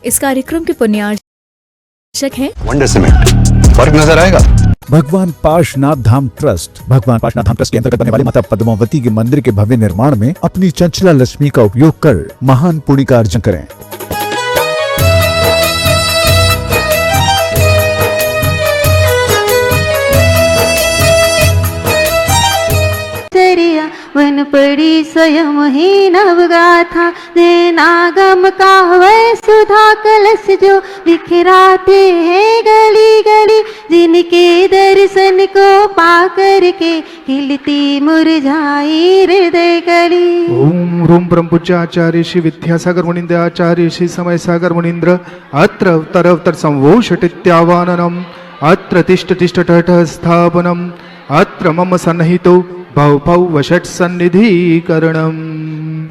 इस कार्यक्रम के पुण्यार्चक हैं वंडर सीमेंट। फर्क नजर आएगा? भगवान पार्श्वनाथ धाम ट्रस्ट के अंतर्गत बनने वाले माता पद्मावती के मंदिर के भव्य निर्माण में अपनी चंचला लक्ष्मी का उपयोग कर महान पुण्य का अर्जन करें। वन पड़ी स्वयं ही नवगाथा नागम का वह सुधा कलश जो बिखराते हैं गली गली, जिनके दर्शन को पा करके खिलती मुरझाई हृदय गली। ओम रूम ब्रह्म पूज्याचार्य श्री विद्यासागर मुनीन्द्र आचार्य श्री समय सागर मुनीन्द्र अत्र अवतर संवोषटित्यावाननम अत्र तिष्ठ तिष्ठ तटः स्थापनम अत्र मम सन्निहितो भव भव वषट सन्निधिकरणम।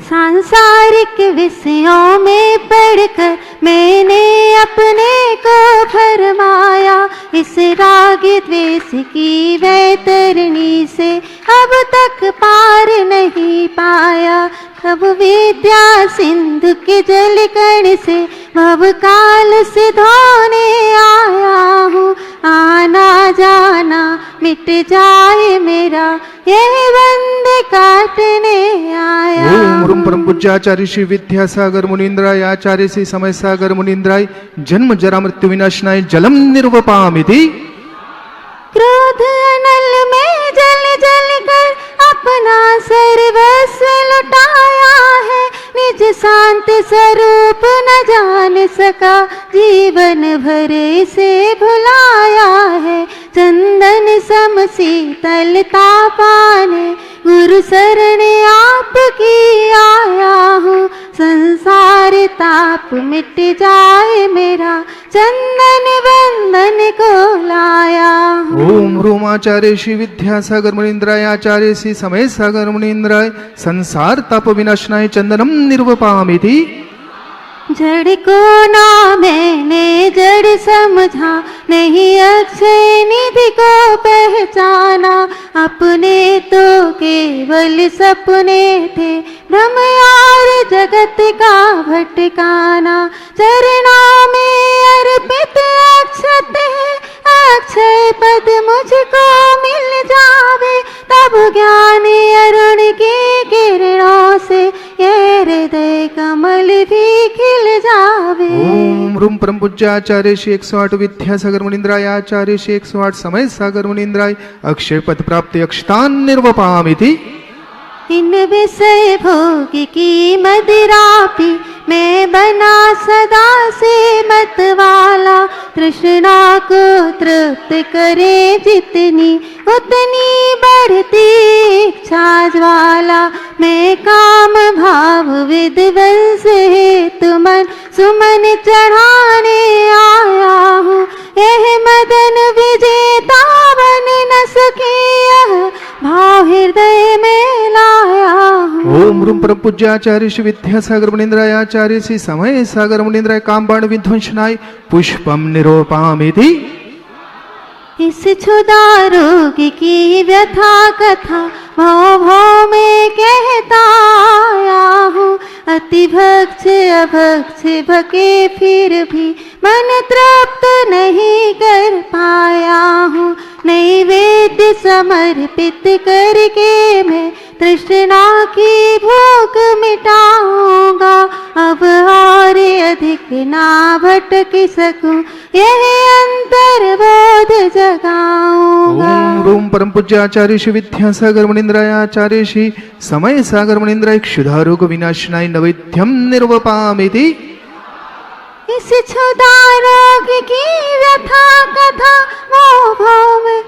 सांसारिक विषयों में पढ़कर मैंने अपने को फरमाया, इस राग द्वेष की वैतरणी से अब तक पार नहीं पाया। कब विद्या सिंधु के जल कण से भव काल से धोने आया हूँ, आना जाना मिट जाए मेरा यह बंद काटने आया। ओम रूम परम पूज्याचार्य श्री विद्यासागर मुनीन्द्राय आचार्य श्री समय सागर मुनीन्द्राय जन्म जरा मृत्यु विनाशनाय जलम निर्वपामिति। क्रोध नल में जल जल कर अपना सर्वस्व लुटाया है, निज शांत स्वरूप न जान सका जीवन भर से भुलाया है। चंदन सम शीतलता पाने गुरु शरण आपकी आया हूँ, संसार ताप मिट जाए मेरा चंदन बंधन को लाया हूँ। ओम रूम आचार्य श्री विद्यासागर मुनीन्द्राय आचार्य श्री समय सागर मुनीन्द्राय संसार ताप विनाशनाय चंदनम निर्वपामिति। जड़ को ना मैंने जड़ समझा, नहीं अक्षय निधि को पहचाना, अपने तो केवल सपने थे भ्रम और जगत का भटकाना। चरणों में अर्पित अक्षत है, अक्षय पद मुझको मिल जावे, तब ज्ञान अरुण की किरणों से ये हृदय कमल भी खिल जावे। ओम रूम परम पूज्याचार्य श्री 108 विद्यासागर मुनीन्द्राय आचार्य श्री 108 समय सागर मुनीन्द्राय अक्षय पद प्राप्ति अक्षतान निर्वपामिति। इन विषय भोग की मदिरा पी मैं बना सदा से मत वाला, तृष्णा को तृप्त करे जितनी उतनी बढ़ती इच्छा ज्वाला। मैं काम भाव विध्वंस हेतु मन सुमन चढ़ाने आया हूँ, यह मदन विजेता बन न सके यह भाव हृदय में लाया हूँ। ओम रूम परम पूज्याचार्य श्री विद्यासागर मुनीन्द्राय आचार्य श्री समय सागर मुनीन्द्राय कामबाण विध्वंसनाय पुष्पम निरूपामिति। इस क्षुधा रोग की व्यथा कथा भव भव में कहता आया हूँ, अति भक्ष अभक्ष भके फिर भी मन तृप्त नहीं कर पाया हूँ। नैवेद्य समर्पित करके मैं तृष्णा की भूख मिटाऊंगा, अब और अधिक ना भटक सकूं यह अंतर्बोध जगाऊंगा। ओम रूम परम पूज्याचार्य श्री विद्यासागर मुनीन्द्राय आचार्य श्री समय सागर मुनीन्द्राय क्षुधा रोग विनाशनाय नैवेद्यम निर्वपामिति। इस क्षुधा रोग की व्यथा कथा मोह भाव में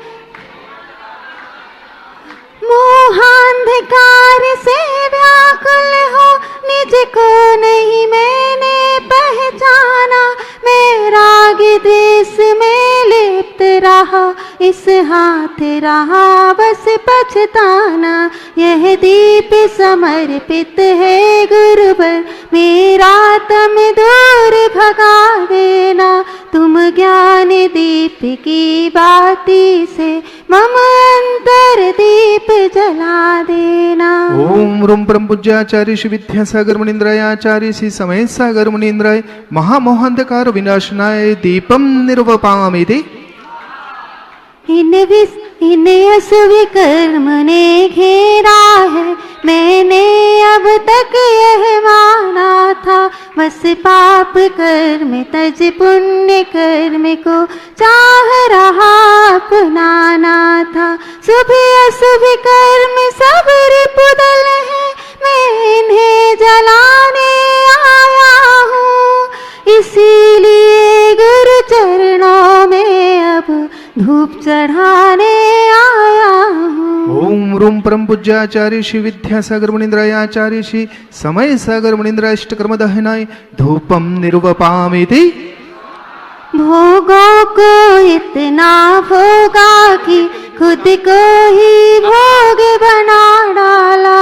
मोहांधकार से व्याकुल हो, निज को नहीं मैंने पहचाना। मैं राग देश में लिप्त रहा, इस हाथ रहा बस पछताना। यह दीप समर्पित है गुरुवर, मेरा तम दूर भगा देना। तुम ज्ञान दीप की बाती से मम अंतर दीप जला देना। ओम रूम परम पूज्य आचार्य श्री विद्यासागर मुनींद्राय आचार्य श्री समय सागर मुनींद्राय महामोहांधकार विनाशनाय दीपम निर्वपामिति। इन असुविकर्म ने घेरा है, मैंने अब तक यह माना था, बस पाप कर्म तज पुण्य कर्म को चाह रहा अपनाना था। शुभ अशुभ कर्म सब रिपुदल है, मैं इन्हें जलाने आया हूँ, इसीलिए गुरु चरणों में अब धूप चढ़ाने आया हूँ। ओम रूम परम पूज्य आचार्य श्री विद्यासागर मुनींद्राय आचार्य श्री समय सागर मुनींद्राय इष्टकर्म दहनाय धूपम निर्वपामिति। भोगों को इतना भोगा कि खुद को ही भोग बना डाला,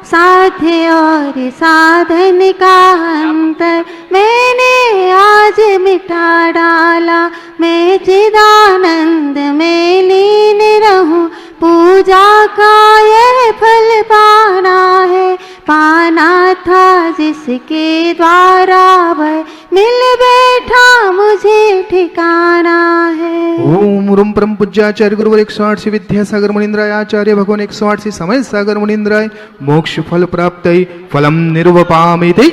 साध्य और साधन का अंतर मैंने आज मिटा डाला। मैं चिदानंद में लीन रहूं, पूजा का यह फल पाना है, पाना था जिसके द्वारा वह मिल बैठा मुझे ठिकाना है। ओम रूम परम पूज्य आचार्य गुरुवर 108 श्री विद्यासागर मुनींद्राय आचार्य भगवान 108 श्री समय सागर मुनींद्राय मोक्ष फल प्राप्त फलम निर्वपामिति।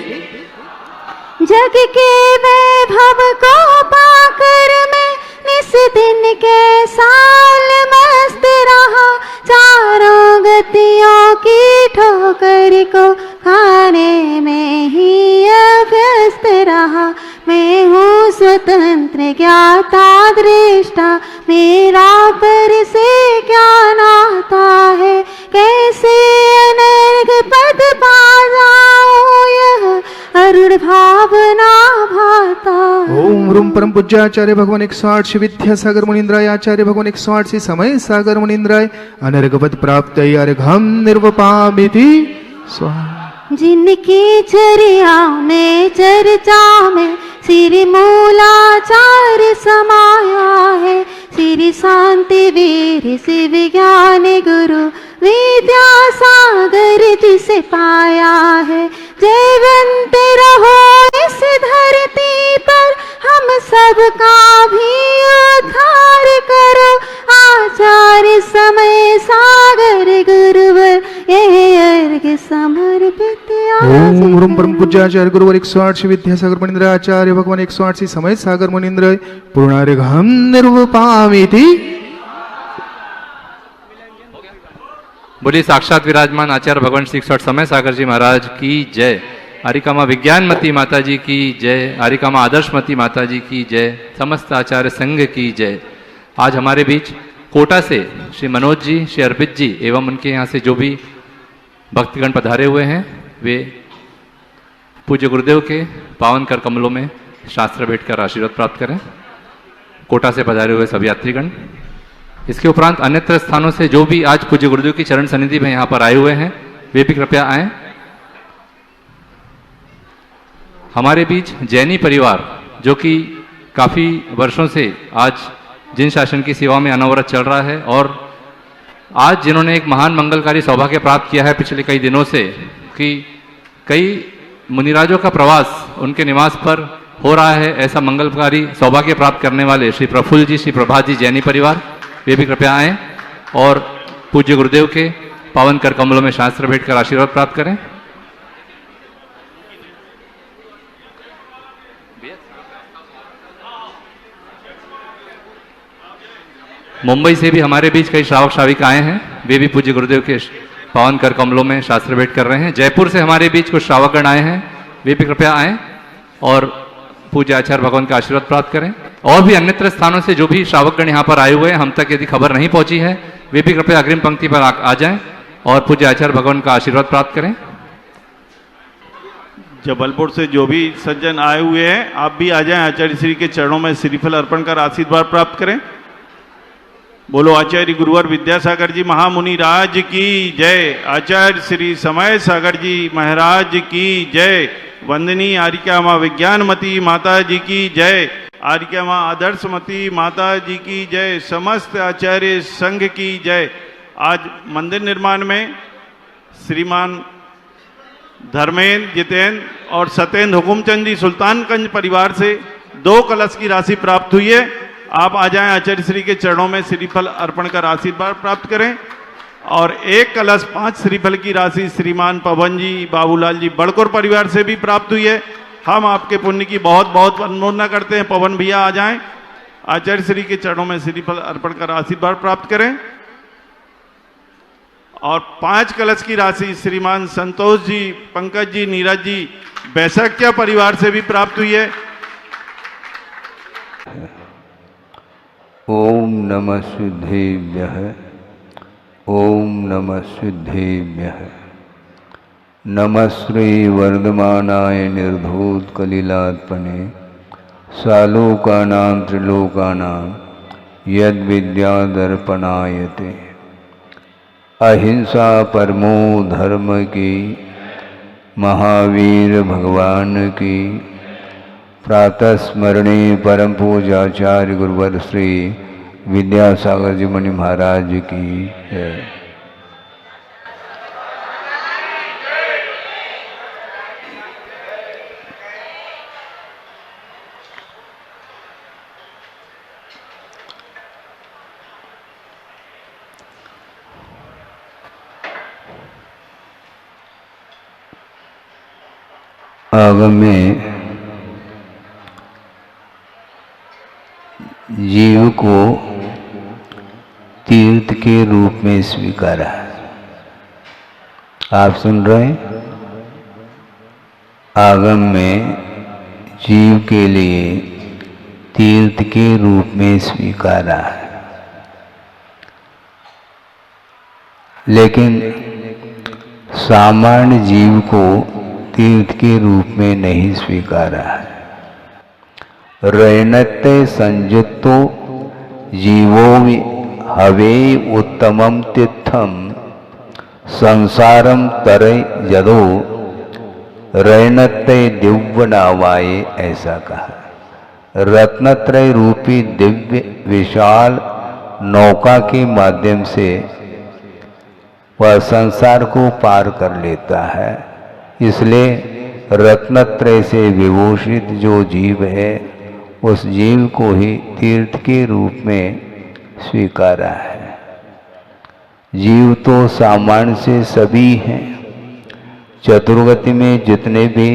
जग के वैभव को पाकर मैं निस दिन के साल मस्त रहा, चारों गतियों की ठोकर को खाने में ही अभ्यस्त रहा। मैं हूँ स्वतंत्र ज्ञाता दृष्टा, मेरा पर से क्या नाता है, कैसे अनर्घ पद पा जाऊं यह अरुण भावना भाता। ओम रूम परम पूज्य आचार्य भगवान 108 श्री विद्यासागर मुनींद्राय आचार्य भगवान 108 श्री समय सागर मुनींद्राय अनर्घ पद प्राप्त अर्घम निर्वपामिति स्वाहा। जिनकी चर्या में चर्चा में श्री मूलाचार्य समाया है, श्री शांति वीर शिव ज्ञान गुरु विद्यासागर जिसे पाया है। जयवंत रहो इस धरती पर, हम सबका भी उद्धार करो, आचार्य समय सागर गुरुवर ये अर्घ समर्पित। ओम रूम परम पूज्य आचार्य गुरुवर 108 श्री विद्यासागर मुनींद्राय आचार्य भगवान 108 श्री समय सागर मुनींद्राय पूर्णार्घम निर्वपामिति। बोलिए साक्षात विराजमान आचार्य भगवान श्री 108 समय सागर जी महाराज की जय। आरिकामा विज्ञानमती माता जी की जय। आरिकामा आदर्शमती माता जी की जय। समस्त आचार्य संघ की जय। आज हमारे बीच कोटा से श्री मनोज जी, श्री अर्पित जी एवं उनके यहाँ से जो भी भक्तगण पधारे हुए हैं वे पूज्य गुरुदेव के पावन कर कमलों में शास्त्र भेंट कर आशीर्वाद प्राप्त करें। कोटा से पधारे हुए सभी यात्रीगण, इसके उपरांत अन्यत्र स्थानों से जो भी आज पूज्य गुरुदेव की चरण सन्निधि में यहाँ पर आए हुए हैं वे भी कृपया आएं। हमारे बीच जैनी परिवार जो कि काफ़ी वर्षों से आज जिन शासन की सेवा में अनवरत चल रहा है और आज जिन्होंने एक महान मंगलकारी सौभाग्य प्राप्त किया है पिछले कई दिनों से कि कई मुनिराजों का प्रवास उनके निवास पर हो रहा है, ऐसा मंगलकारी सौभाग्य प्राप्त करने वाले श्री प्रफुल्ल जी, श्री प्रभात जी जैनी परिवार वे भी कृपया आएं और पूज्य गुरुदेव के पावन कर कमलों में शास्त्र भेंट कर आशीर्वाद प्राप्त करें। मुंबई से भी हमारे बीच कई श्रावक श्राविका आए हैं, वे भी पूज्य गुरुदेव के पावन कर कमलों में शास्त्र भेंट कर रहे हैं। जयपुर से हमारे बीच कुछ श्रावकगण आए हैं, वे भी कृपया आएं और पूज्य आचार्य भगवान का आशीर्वाद प्राप्त करें। और भी अन्यत्र स्थानों से जो भी श्रावकगण यहाँ पर आए हुए हैं, हम तक यदि खबर नहीं पहुंची है वे भी कृपया अग्रिम पंक्ति पर आ जाएं और पूज्य आचार्य भगवान का आशीर्वाद प्राप्त करें। जबलपुर से जो भी सज्जन आए हुए हैं आप भी आ जाएं, आचार्य श्री के चरणों में श्रीफल अर्पण कर आशीर्वाद प्राप्त करें। बोलो आचार्य गुरुवर विद्यासागर जी महामुनि राज की जय। आचार्य श्री समय सागर जी महाराज की जय। वंदनीय आरिका माँ विज्ञानमती माता जी की जय। आरिका माँ आदर्शमती माता जी की जय। समस्त आचार्य संघ की जय। आज मंदिर निर्माण में श्रीमान धर्मेंद्र, जितेंद्र और सत्येंद्र हुकुमचंद जी सुल्तानगंज परिवार से 2 कलश की राशि प्राप्त हुई है। आप आ जाएं, आचार्य श्री के चरणों में श्रीफल अर्पण कर आशीर्वाद प्राप्त करें। और 1 कलश 5 श्रीफल की राशि श्रीमान पवन जी, बाबूलाल जी बड़कोर परिवार से भी प्राप्त हुई है। हम आपके पुण्य की बहुत बहुत अनुमोदना करते हैं। पवन भैया आ जाएं, आचार्य श्री के चरणों में श्रीफल अर्पण कर आशीर्वाद प्राप्त करें। और 5 कलश की राशि श्रीमान संतोष जी, पंकज जी, नीरज जी बैसक्या परिवार से भी प्राप्त हुई है। ओम नमः सिद्धेभ्यः, ओम नमः सिद्धेभ्यः। नमः श्री वर्धमानाय निर्धूत कलिलात्मने सालोकानां त्रिलोकानां यद विद्यादर्पणायते। अहिंसा परमो धर्म की, महावीर भगवान की। प्रातः स्मरणे परम पूजाचार्य गुरुवर श्री विद्यासागर जी मुनि महाराज की है। आगम में जीव को तीर्थ के रूप में स्वीकारा। आप सुन रहे हैं? आगम में जीव के लिए तीर्थ के रूप में स्वीकारा। लेकिन सामान्य जीव को तीर्थ के रूप में नहीं स्वीकारा है। रैनते संयुक्तो जीवो हवे उत्तमम तीर्थम संसारम तरे यदो रैनते दिव्य नावाये, ऐसा कहा। रत्नत्रय रूपी दिव्य विशाल नौका के माध्यम से वह संसार को पार कर लेता है। इसलिए रत्नत्रय से विभूषित जो जीव है उस जीव को ही तीर्थ के रूप में स्वीकारा है। जीव तो सामान्य से सभी हैं। चतुर्गति में जितने भी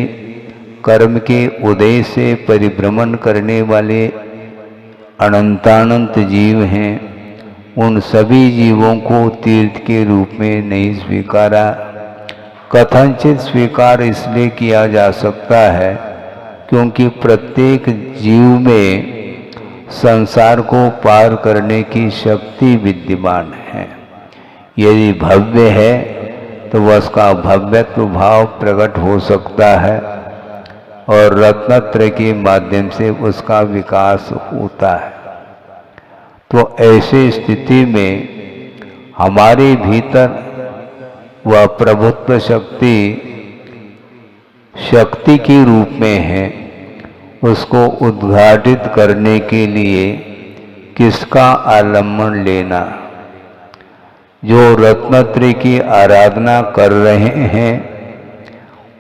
कर्म के उदय से परिभ्रमण करने वाले अनंतानंत जीव हैं, उन सभी जीवों को तीर्थ के रूप में नहीं स्वीकारा। कथनचित स्वीकार इसलिए किया जा सकता है क्योंकि प्रत्येक जीव में संसार को पार करने की शक्ति विद्यमान है। यदि भव्य है तो वह उसका भव्यत्व भाव प्रकट हो सकता है और रत्नत्रय के माध्यम से उसका विकास होता है। तो ऐसी स्थिति में हमारे भीतर वह प्रभुत्व शक्ति के रूप में है। उसको उद्घाटित करने के लिए किसका आलम्बन लेना? जो रत्नत्रय की आराधना कर रहे हैं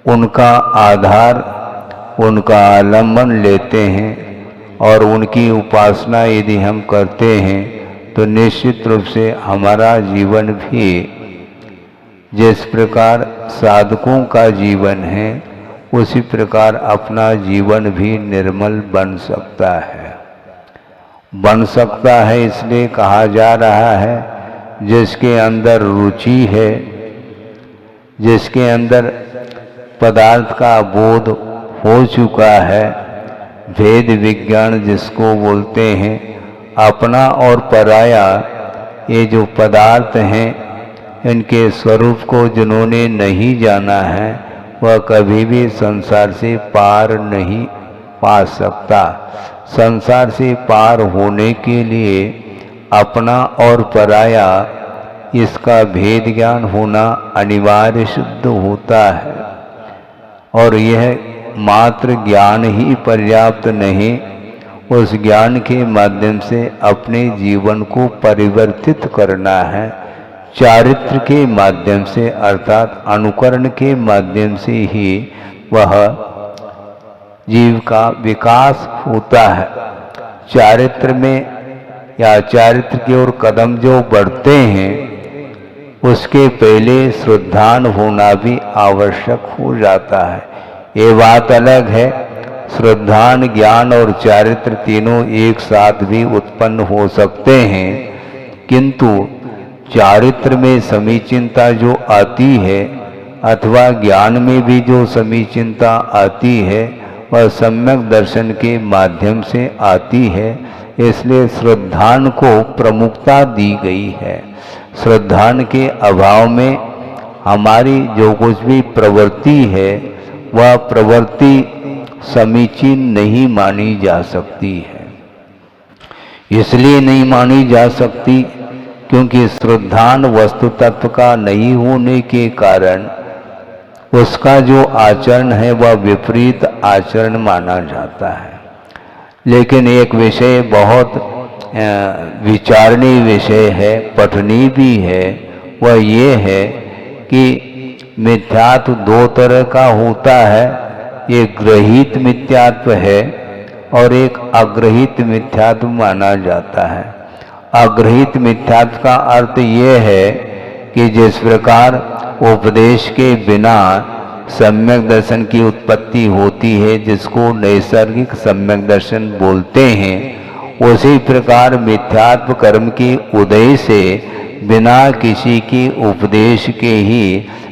उनका आधार, उनका आलम्बन लेते हैं और उनकी उपासना यदि हम करते हैं तो निश्चित रूप से हमारा जीवन भी जिस प्रकार साधकों का जीवन है उसी प्रकार अपना जीवन भी निर्मल बन सकता है। बन सकता है इसलिए कहा जा रहा है जिसके अंदर रुचि है, जिसके अंदर पदार्थ का बोध हो चुका है, भेद विज्ञान जिसको बोलते हैं, अपना और पराया ये जो पदार्थ हैं इनके स्वरूप को जिन्होंने नहीं जाना है वह कभी भी संसार से पार नहीं पा सकता। संसार से पार होने के लिए अपना और पराया इसका भेद ज्ञान होना अनिवार्य सिद्ध होता है। और यह मात्र ज्ञान ही पर्याप्त नहीं, उस ज्ञान के माध्यम से अपने जीवन को परिवर्तित करना है, चारित्र के माध्यम से अर्थात अनुकरण के माध्यम से ही वह जीव का विकास होता है। चारित्र में या चारित्र की ओर कदम जो बढ़ते हैं उसके पहले श्रद्धान होना भी आवश्यक हो जाता है। ये बात अलग है, श्रद्धान ज्ञान और चारित्र तीनों एक साथ भी उत्पन्न हो सकते हैं, किंतु चारित्र में समीचीनता जो आती है अथवा ज्ञान में भी जो समीचीनता आती है वह सम्यक दर्शन के माध्यम से आती है। इसलिए श्रद्धान को प्रमुखता दी गई है। श्रद्धान के अभाव में हमारी जो कुछ भी प्रवृत्ति है वह प्रवृत्ति समीचीन नहीं मानी जा सकती है। इसलिए नहीं मानी जा सकती क्योंकि श्रद्धान वस्तु तत्व का नहीं होने के कारण उसका जो आचरण है वह विपरीत आचरण माना जाता है। लेकिन एक विषय बहुत विचारणीय विषय है, पठनीय भी है, वह ये है कि मिथ्यात्व दो तरह का होता है। एक ग्रहित मिथ्यात्व है और एक अग्रहित मिथ्यात्व माना जाता है। अग्रहित मिथ्यात्व का अर्थ ये है कि जिस प्रकार उपदेश के बिना सम्यक दर्शन की उत्पत्ति होती है, जिसको नैसर्गिक सम्यक दर्शन बोलते हैं, उसी प्रकार मिथ्यात्व कर्म की उदय से बिना किसी की उपदेश के ही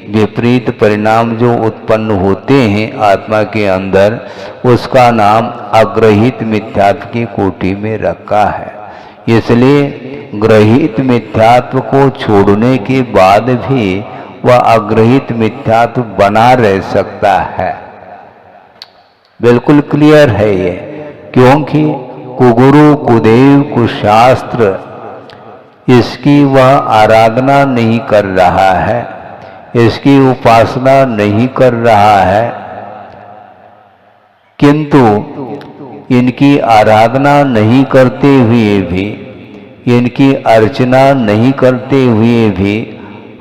विपरीत परिणाम जो उत्पन्न होते हैं आत्मा के अंदर, उसका नाम अग्रहित मिथ्यात्व की कोटि में रखा है। इसलिए ग्रहित मिथ्यात्व को छोड़ने के बाद भी वह अग्रहित मिथ्यात्व बना रह सकता है। बिल्कुल क्लियर है ये, क्योंकि कुगुरु कुदेव कुशास्त्र इसकी वह आराधना नहीं कर रहा है, इसकी उपासना नहीं कर रहा है, किंतु इनकी आराधना नहीं करते हुए भी, इनकी अर्चना नहीं करते हुए भी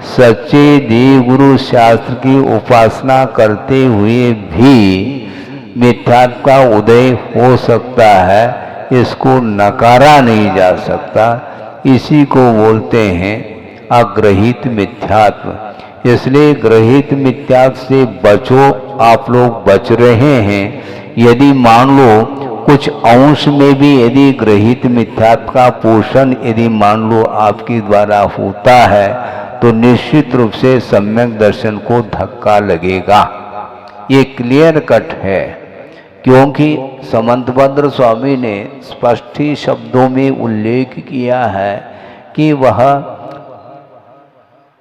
सच्चे देव गुरु शास्त्र की उपासना करते हुए भी मिथ्यात्व का उदय हो सकता है, इसको नकारा नहीं जा सकता। इसी को बोलते हैं अग्रहित मिथ्यात्व। इसलिए ग्रहित मिथ्यात्व से बचो, आप लोग बच रहे हैं। यदि मान लो कुछ अंश में भी यदि ग्रहित मिथ्यात्व का पोषण यदि मान लो आपके द्वारा होता है तो निश्चित रूप से सम्यक दर्शन को धक्का लगेगा। ये क्लियर कट है, क्योंकि समंतभद्र स्वामी ने स्पष्ट ही शब्दों में उल्लेख किया है कि वह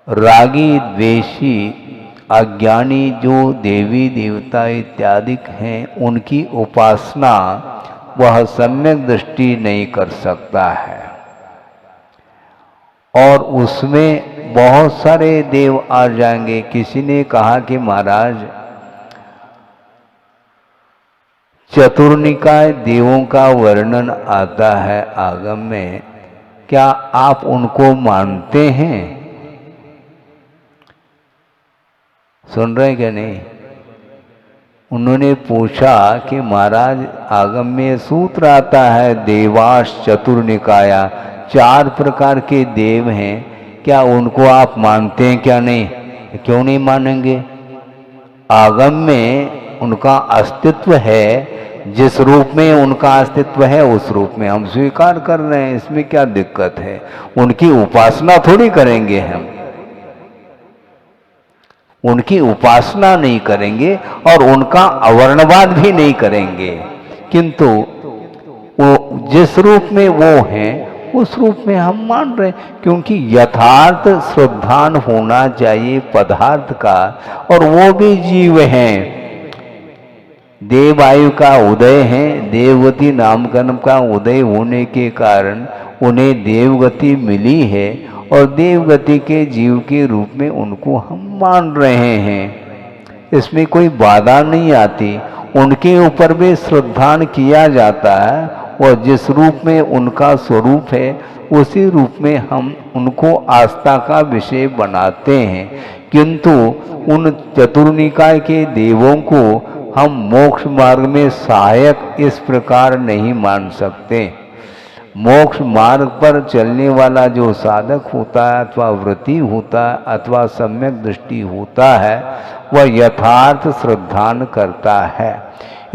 रागी द्वेषी अज्ञानी जो देवी देवता इत्यादि हैं उनकी उपासना वह सम्यक दृष्टि नहीं कर सकता है। और उसमें बहुत सारे देव आ जाएंगे। किसी ने कहा कि महाराज चतुर्निकाय देवों का वर्णन आता है आगम में, क्या आप उनको मानते हैं? सुन रहे क्या नहीं? उन्होंने पूछा कि महाराज आगम में सूत्र आता है देवाश चतुर्निकाया, 4 प्रकार के देव हैं, क्या उनको आप मानते हैं क्या? नहीं। क्यों नहीं मानेंगे? आगम में उनका अस्तित्व है, जिस रूप में उनका अस्तित्व है उस रूप में हम स्वीकार कर रहे हैं, इसमें क्या दिक्कत है? उनकी उपासना थोड़ी करेंगे हम, उनकी उपासना नहीं करेंगे और उनका अवर्णवाद भी नहीं करेंगे, किंतु वो जिस रूप में वो हैं उस रूप में हम मान रहे हैं, क्योंकि यथार्थ श्रद्धान होना चाहिए पदार्थ का, और वो भी जीव हैं। देवायु का उदय है, देवगति नामकरण का उदय होने के कारण उन्हें देवगति मिली है और देवगति के जीव के रूप में उनको हम मान रहे हैं। इसमें कोई बाधा नहीं आती। उनके ऊपर भी श्रद्धान किया जाता है और जिस रूप में उनका स्वरूप है उसी रूप में हम उनको आस्था का विषय बनाते हैं, किंतु उन चतुर्निकाय के देवों को हम मोक्ष मार्ग में सहायक इस प्रकार नहीं मान सकते। मोक्ष मार्ग पर चलने वाला जो साधक होता है अथवा व्रती होता है अथवा सम्यक दृष्टि होता है वह यथार्थ श्रद्धान करता है।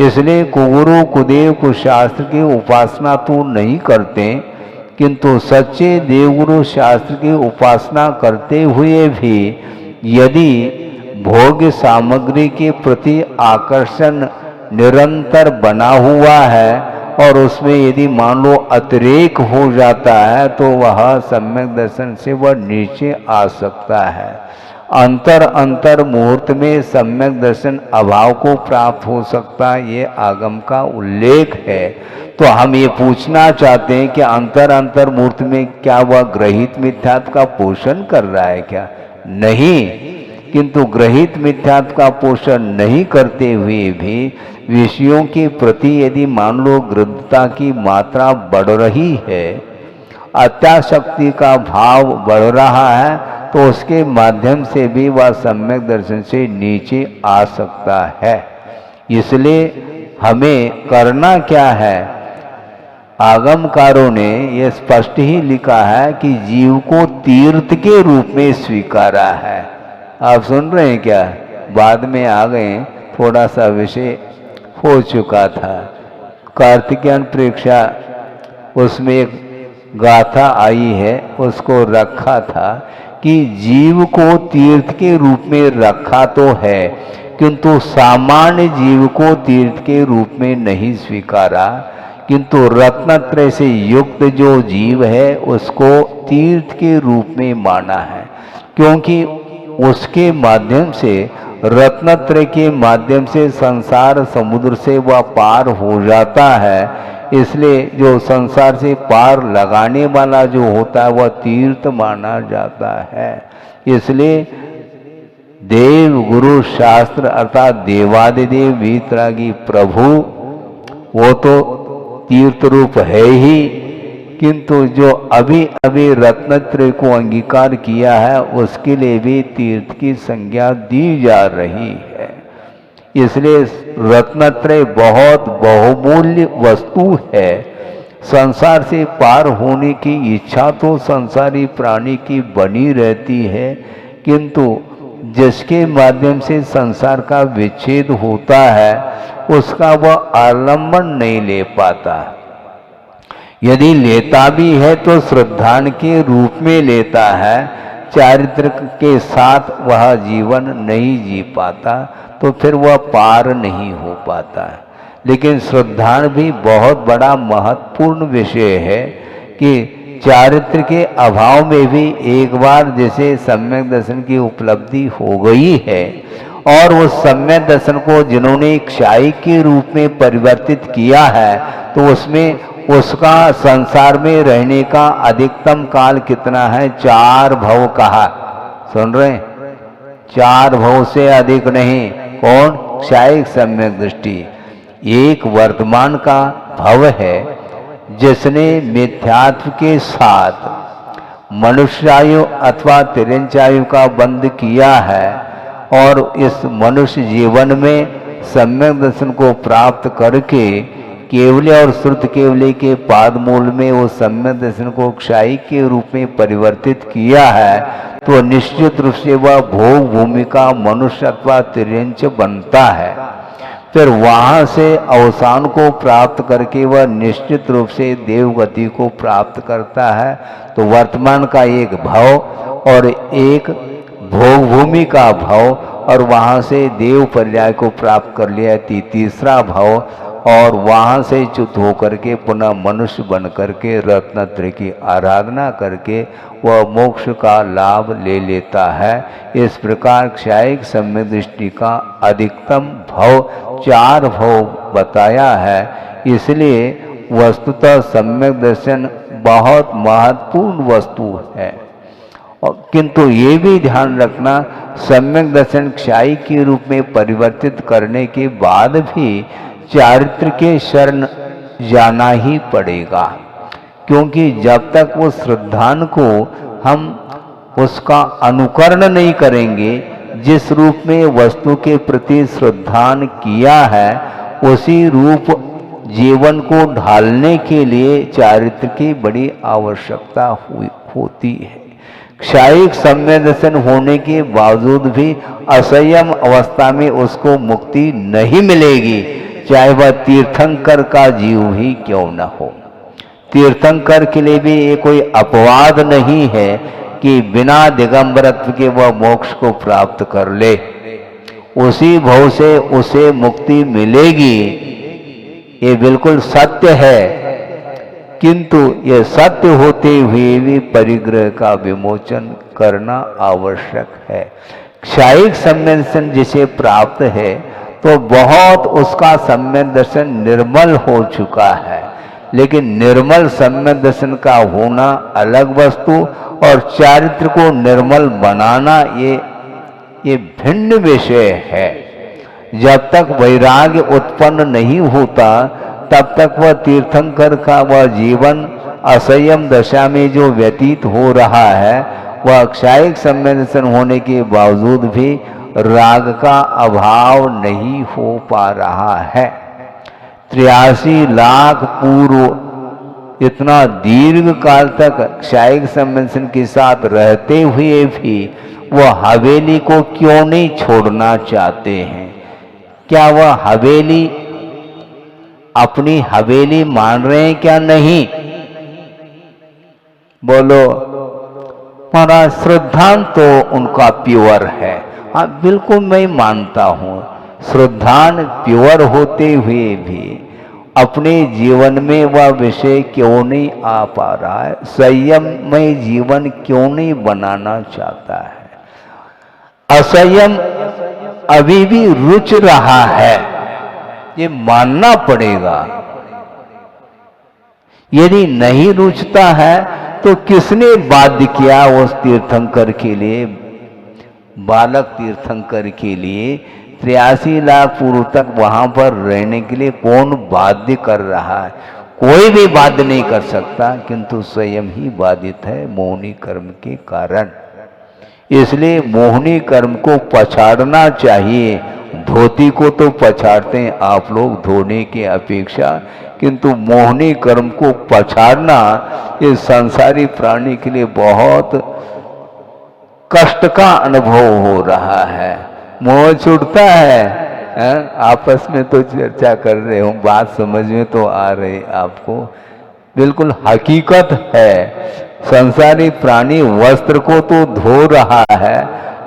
इसलिए कुगुरु कुदेव कुशास्त्र की उपासना तो नहीं करते, किंतु सच्चे देवगुरु शास्त्र की उपासना करते हुए भी यदि भोग्य सामग्री के प्रति आकर्षण निरंतर बना हुआ है और उसमें यदि मान लो अतिरेक हो जाता है तो वह सम्यक दर्शन से वह नीचे आ सकता है। अंतर मुहूर्त में सम्यक दर्शन अभाव को प्राप्त हो सकता है, ये आगम का उल्लेख है। तो हम ये पूछना चाहते हैं कि अंतर मुहूर्त में क्या वह ग्रहित मिथ्यात्व का पोषण कर रहा है क्या? नहीं, किंतु ग्रहित मिथ्यात्व का पोषण नहीं करते हुए भी विषयों के प्रति यदि मान लो गृद्धता की मात्रा बढ़ रही है, अत्याशक्ति का भाव बढ़ रहा है, तो उसके माध्यम से भी वह सम्यक दर्शन से नीचे आ सकता है। इसलिए हमें करना क्या है? आगमकारों ने यह स्पष्ट ही लिखा है कि जीव को तीर्थ के रूप में स्वीकारा है। आप सुन रहे हैं क्या? बाद में आ गए, थोड़ा सा विषय हो चुका था। कार्तिकेयन प्रेक्षा उसमें एक गाथा आई है, उसको रखा था कि जीव को तीर्थ के रूप में रखा तो है, किंतु सामान्य जीव को तीर्थ के रूप में नहीं स्वीकारा, किंतु रत्नत्रय से युक्त जो जीव है उसको तीर्थ के रूप में माना है, क्योंकि उसके माध्यम से रत्नत्रय के माध्यम से संसार समुद्र से वह पार हो जाता है। इसलिए जो संसार से पार लगाने वाला जो होता है वह तीर्थ माना जाता है। इसलिए देव गुरु शास्त्र अर्थात देवादिदेव वीतरागी प्रभु वो तो तीर्थ रूप है ही, किंतु जो अभी अभी रत्नत्रय को अंगीकार किया है उसके लिए भी तीर्थ की संज्ञा दी जा रही है। इसलिए रत्नत्रय बहुत बहुमूल्य वस्तु है। संसार से पार होने की इच्छा तो संसारी प्राणी की बनी रहती है, किंतु जिसके माध्यम से संसार का विच्छेद होता है उसका वह आलम्बन नहीं ले पाता। यदि लेता भी है तो श्रद्धान के रूप में लेता है, चारित्र के साथ वह जीवन नहीं जी पाता, तो फिर वह पार नहीं हो पाता है। लेकिन श्रद्धान भी बहुत बड़ा महत्वपूर्ण विषय है कि चारित्र के अभाव में भी एक बार जैसे सम्यक दर्शन की उपलब्धि हो गई है और उस सम्यक दर्शन को जिन्होंने क्षाई के रूप में परिवर्तित किया है तो उसमें उसका संसार में रहने का अधिकतम काल कितना है? 4 भव कहा। सुन रहे हैं? 4 भव से अधिक नहीं। कौन? क्षायिक सम्यक दृष्टि। एक वर्तमान का भव है जिसने मिथ्यात्व के साथ मनुष्यायु अथवा तिरंचायु का बंध किया है और इस मनुष्य जीवन में सम्यक दर्शन को प्राप्त करके केवल्य और श्रुत केवल्य के पाद मूल में वो सम्यक दर्शन को क्षाई के रूप में परिवर्तित किया है, तो निश्चित रूप से वह भोग भूमि का मनुष्य अथवा तिर्यंच बनता है। फिर वहां से अवसान को प्राप्त करके वह निश्चित रूप से देवगति को प्राप्त करता है। तो वर्तमान का एक भव और एक भोग भूमि का भव और वहां से देव पर्याय को प्राप्त कर लिया तीसरा भव और वहां से च्युत होकर के पुनः मनुष्य बन करके रत्नत्रय की आराधना करके वह मोक्ष का लाभ ले लेता है। इस प्रकार क्षायिक सम्यक दृष्टि का अधिकतम भव 4 भव बताया है। इसलिए वस्तुतः सम्यक दर्शन बहुत महत्वपूर्ण वस्तु है। और किंतु ये भी ध्यान रखना, सम्यक दर्शन क्षाई के रूप में परिवर्तित करने के बाद भी चारित्र के शरण जाना ही पड़ेगा, क्योंकि जब तक वो श्रद्धान को हम उसका अनुकरण नहीं करेंगे, जिस रूप में वस्तु के प्रति श्रद्धान किया है उसी रूप जीवन को ढालने के लिए चारित्र की बड़ी आवश्यकता होती है। क्षायिक सम्यक दर्शन होने के बावजूद भी असंयम अवस्था में उसको मुक्ति नहीं मिलेगी, चाहे वह तीर्थंकर का जीव ही क्यों न हो। तीर्थंकर के लिए भी ये कोई अपवाद नहीं है कि बिना दिगंबरत्व के वह मोक्ष को प्राप्त कर ले, उसी भव से उसे मुक्ति मिलेगी, ये बिल्कुल सत्य है। किंतु ये सत्य होते हुए भी परिग्रह का विमोचन करना आवश्यक है। क्षायिक सम्यक दर्शन जिसे प्राप्त है तो बहुत उसका सम्यक दर्शन निर्मल हो चुका है, लेकिन निर्मल सम्यक दर्शन का होना अलग वस्तु और चारित्र को निर्मल बनाना ये भिन्न विषय है। जब तक वैराग्य उत्पन्न नहीं होता तब तक वह तीर्थंकर का वह जीवन असंयम दशा में जो व्यतीत हो रहा है वह क्षायिक सम्यक दर्शन होने के बावजूद भी राग का अभाव नहीं हो पा रहा है। 83 लाख पूर्व इतना दीर्घ काल तक क्षायिक सम्यक दर्शन के साथ रहते हुए भी वह हवेली को क्यों नहीं छोड़ना चाहते हैं? क्या वह हवेली अपनी हवेली मान रहे हैं क्या? नहीं। बोलो। महाराज श्रद्धान तो उनका प्योर है। हाँ बिल्कुल मैं मानता हूं, श्रद्धान प्योर होते हुए भी अपने जीवन में वह विषय क्यों नहीं आ पा रहा है? संयममय जीवन क्यों नहीं बनाना चाहता है? असंयम अभी भी रुच रहा है, ये मानना पड़ेगा। यदि नहीं रुचता है तो किसने बाध्य किया उस तीर्थंकर के लिए, बालक तीर्थंकर के लिए 83 लाख पूर्व तक वहां पर रहने के लिए कौन बाध्य कर रहा है? कोई भी बाध्य नहीं कर सकता, किंतु स्वयं ही बाधित है मोहनी कर्म के कारण। इसलिए मोहनी कर्म को पछाड़ना चाहिए। धोती को तो पछाड़ते हैं आप लोग धोने की अपेक्षा, किंतु मोहनी कर्म को पछाड़ना ये संसारी प्राणी के लिए बहुत कष्ट का अनुभव हो रहा है। मोह छूटता है। आपस में तो चर्चा कर रहे हो, बात समझ में तो आ रही आपको, बिल्कुल हकीकत है। संसारी प्राणी वस्त्र को तो धो रहा है,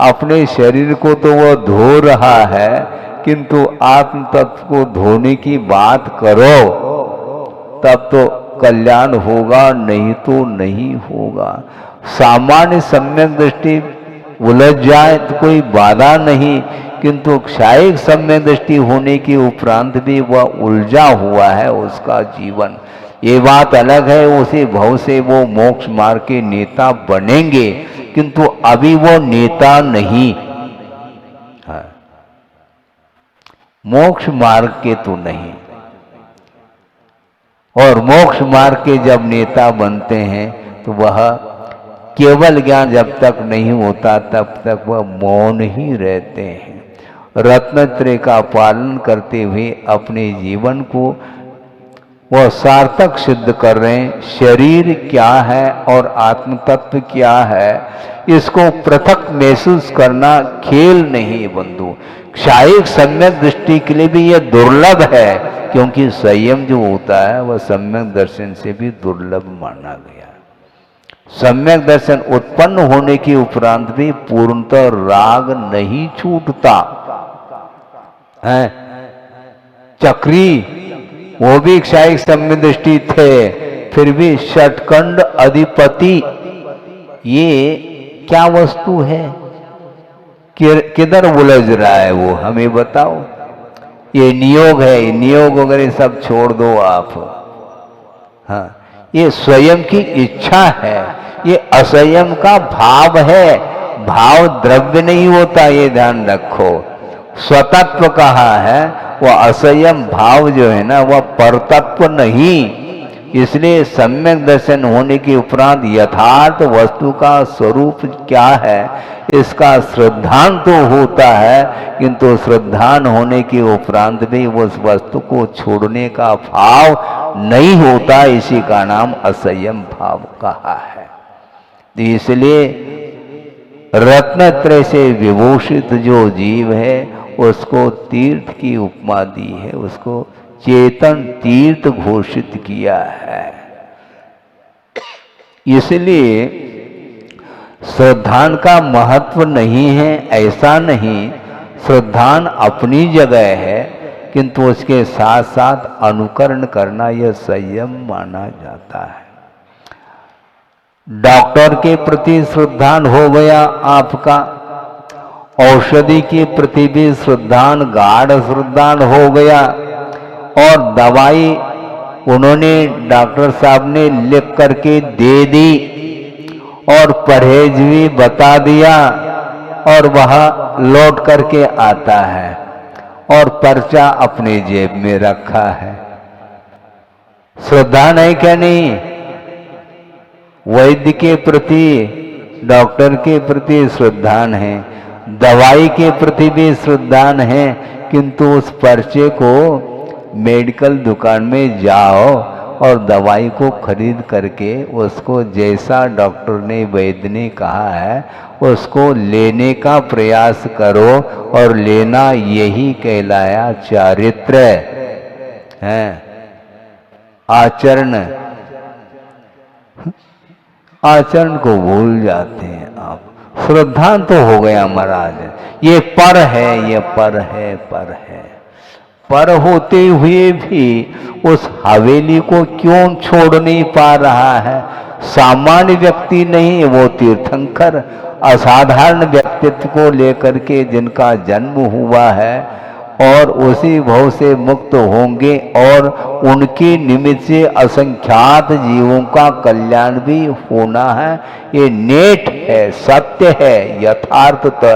अपने शरीर को तो वह धो रहा है, किंतु आत्म तत्व को धोने की बात करो तब तो कल्याण होगा, नहीं तो नहीं होगा। सामान्य सम्यक दृष्टि उलझ जाए तो कोई बाधा नहीं, किंतु क्षायिक सम्यक दृष्टि होने के उपरांत भी वह उलझा हुआ है उसका जीवन। ये बात अलग है, उसी भव से वो मोक्ष मार्ग के नेता बनेंगे, किंतु अभी वो नेता नहीं है, मोक्ष मार्ग के तो नहीं। और मोक्ष मार्ग के जब नेता बनते हैं तो वह केवल ज्ञान जब तक नहीं होता तब तक वह मौन ही रहते हैं। रत्नत्रय का पालन करते हुए अपने जीवन को वह सार्थक सिद्ध कर रहे हैं। शरीर क्या है और आत्म तत्व क्या है, इसको पृथक महसूस करना खेल नहीं बंधु। क्षायिक सम्यक दृष्टि के लिए भी यह दुर्लभ है, क्योंकि संयम जो होता है वह सम्यक दर्शन से भी दुर्लभ माना गया। सम्यक दर्शन उत्पन्न होने के उपरांत भी पूर्णतः राग नहीं छूटता है। चक्री वो भी क्षायिक सम्यक दृष्टि थे, फिर भी षटखंड अधिपति ये क्या वस्तु है? किधर उलझ रहा है वो हमें बताओ। ये नियोग है, नियोग वगैरह सब छोड़ दो आप। हाँ, ये स्वयं की इच्छा है, ये असंयम का भाव है। भाव द्रव्य नहीं होता, ये ध्यान रखो। स्वतत्व कहा है वह असंयम भाव जो है ना वह परतत्व नहीं। इसलिए सम्यक दर्शन होने के उपरांत यथार्थ वस्तु का स्वरूप क्या है इसका श्रद्धान तो होता है, किंतु श्रद्धान होने के उपरांत भी उस वस्तु को छोड़ने का भाव नहीं होता। इसी का नाम असंयम भाव कहा है। तो इसलिए रत्नत्रय से विभूषित जो जीव है उसको तीर्थ की उपमा दी है, उसको चेतन तीर्थ घोषित किया है। इसलिए श्रद्धान का महत्व नहीं है ऐसा नहीं, श्रद्धान अपनी जगह है, किंतु उसके साथ साथ अनुकरण करना यह संयम माना जाता है। डॉक्टर के प्रति श्रद्धान हो गया आपका, औषधि के प्रति भी श्रद्धान गाढ़ श्रद्धान हो गया, और दवाई उन्होंने डॉक्टर साहब ने लिख करके दे दी और परहेज भी बता दिया और वह लौट करके आता है और पर्चा अपने जेब में रखा है। श्रद्धा नहीं क्या नहीं? वैद्य के प्रति डॉक्टर के प्रति श्रद्धान है, दवाई के प्रति भी श्रद्धान है, किंतु उस पर्चे को मेडिकल दुकान में जाओ और दवाई को खरीद करके उसको जैसा डॉक्टर ने वैद्य ने कहा है उसको लेने का प्रयास करो, और लेना यही कहलाया चारित्र है, आचरण। आचरण को भूल जाते हैं आप। श्रद्धा तो हो गया महाराज, ये पर है, ये पर है, पर है। पर होते हुए भी उस हवेली को क्यों छोड़ नहीं पा रहा है? सामान्य व्यक्ति नहीं, वो तीर्थंकर असाधारण व्यक्तित्व को लेकर के जिनका जन्म हुआ है और उसी भव से मुक्त होंगे, और उनके निमित्त से असंख्यात जीवों का कल्याण भी होना है। ये नेट है, सत्य है, यथार्थता।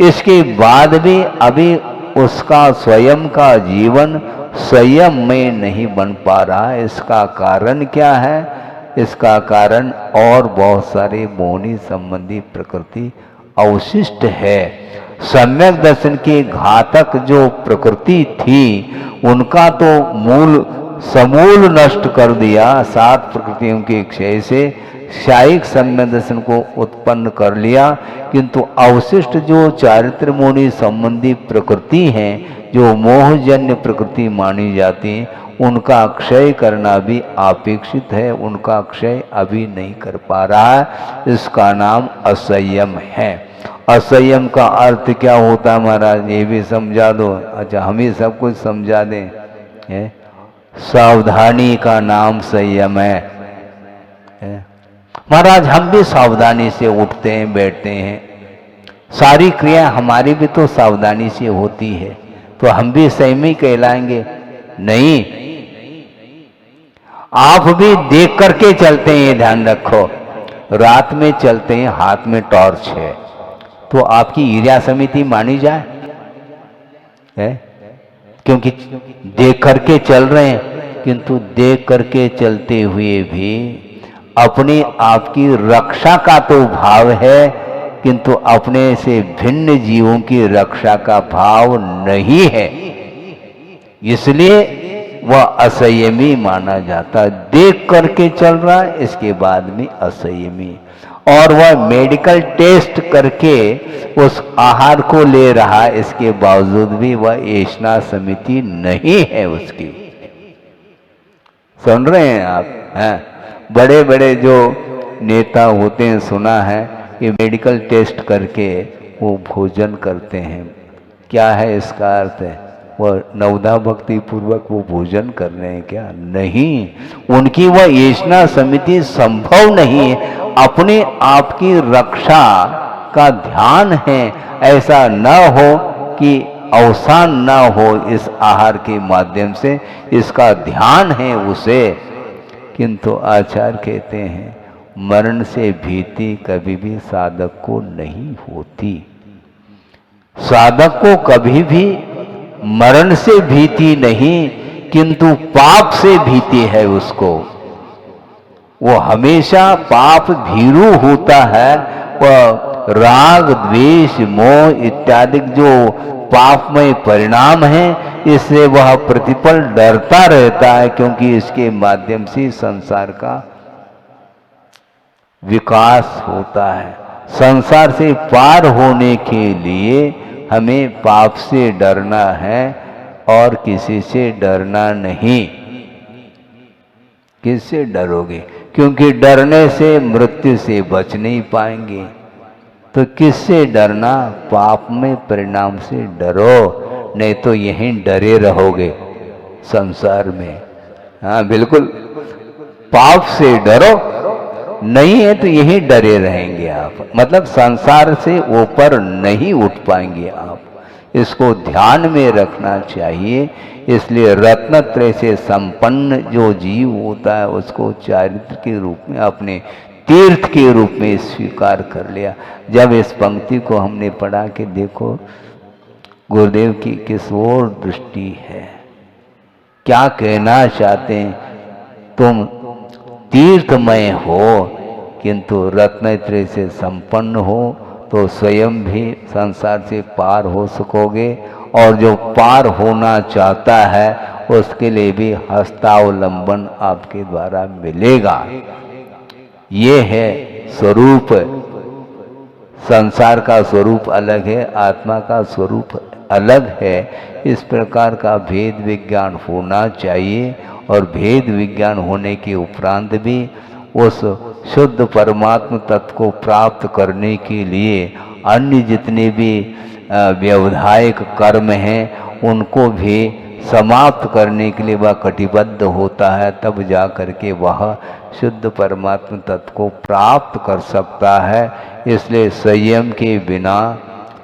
इसके बाद भी अभी उसका स्वयं का जीवन संयम में नहीं बन पा रहा है। इसका कारण क्या है? इसका कारण और बहुत सारे मोहनी संबंधी प्रकृति अवशिष्ट है। सम्यक दर्शन के घातक जो प्रकृति थी उनका तो मूल समूल नष्ट कर दिया। 7 प्रकृतियों के क्षय से शायिक सम्यक दर्शन को उत्पन्न कर लिया, किंतु अवशिष्ट जो चारित्र मोहनी संबंधी प्रकृति हैं, जो मोहजन्य प्रकृति मानी जाती हैं, उनका क्षय करना भी अपेक्षित है। उनका क्षय अभी नहीं कर पा रहा है। इसका नाम असंयम है। असंयम का अर्थ क्या होता है महाराज, ये भी समझा दो। अच्छा, हम ही सब कुछ समझा दें। सावधानी का नाम संयम है। महाराज, हम भी सावधानी से उठते हैं, बैठते हैं, सारी क्रिया हमारी भी तो सावधानी से होती है, तो हम भी संयमी कहलाएंगे? नहीं, आप भी देख करके चलते हैं, ये ध्यान रखो। रात में चलते हैं, हाथ में टॉर्च है, तो आपकी ईर्ष्या समिति मानी जाए है? क्योंकि देख करके चल रहे हैं, किंतु देख करके चलते हुए भी अपनी आपकी रक्षा का तो भाव है, किंतु अपने से भिन्न जीवों की रक्षा का भाव नहीं है। इसलिए वह असंयमी माना जाता है। देख करके चल रहा है, इसके बाद में असंयमी। और वह मेडिकल टेस्ट करके उस आहार को ले रहा, इसके बावजूद भी वह ऐष्णा समिति नहीं है उसकी। सुन रहे हैं आप? हैं? बड़े बड़े जो नेता होते हैं, सुना है कि मेडिकल टेस्ट करके वो भोजन करते हैं। क्या है इसका अर्थ? है वह नवधा भक्ति पूर्वक वो भोजन कर रहे हैं क्या? नहीं, उनकी वह ऐष्णा समिति संभव नहीं है। अपने आप की रक्षा का ध्यान है, ऐसा न हो कि अवसान न हो इस आहार के माध्यम से, इसका ध्यान है उसे। किंतु आचार्य कहते हैं मरण से भीति कभी भी साधक को नहीं होती। साधक को कभी भी मरण से भीति नहीं किंतु पाप से भीति है उसको। वो हमेशा पाप भीरू होता है। वह राग द्वेष मोह इत्यादि जो पापमय परिणाम है, इससे वह प्रतिपल डरता रहता है, क्योंकि इसके माध्यम से संसार का विकास होता है। संसार से पार होने के लिए हमें पाप से डरना है और किसी से डरना नहीं। किससे डरोगे? क्योंकि डरने से मृत्यु से बच नहीं पाएंगे। तो किससे डरना? पाप में परिणाम से डरो, नहीं तो यहीं डरे रहोगे संसार में। हाँ बिल्कुल, पाप से डरो, नहीं है तो यहीं डरे रहेंगे आप। मतलब संसार से ऊपर नहीं उठ पाएंगे आप। इसको ध्यान में रखना चाहिए। इसलिए रत्नत्रय से संपन्न जो जीव होता है उसको चारित्र के रूप में, अपने तीर्थ के रूप में स्वीकार कर लिया। जब इस पंक्ति को हमने पढ़ा कि देखो गुरुदेव की किस ओर दृष्टि है, क्या कहना चाहते हैं, तुम तीर्थमय हो किंतु रत्नत्रय से संपन्न हो तो स्वयं भी संसार से पार हो सकोगे, और जो पार होना चाहता है उसके लिए भी हस्तावलंबन आपके द्वारा मिलेगा। ये है स्वरूप। संसार का स्वरूप अलग है, आत्मा का स्वरूप अलग है। इस प्रकार का भेद विज्ञान होना चाहिए, और भेद विज्ञान होने के उपरांत भी उस शुद्ध परमात्म तत्व को प्राप्त करने के लिए अन्य जितने भी व्यवधायक कर्म हैं उनको भी समाप्त करने के लिए वह कटिबद्ध होता है। तब जा करके वह शुद्ध परमात्म तत्व को प्राप्त कर सकता है। इसलिए संयम के बिना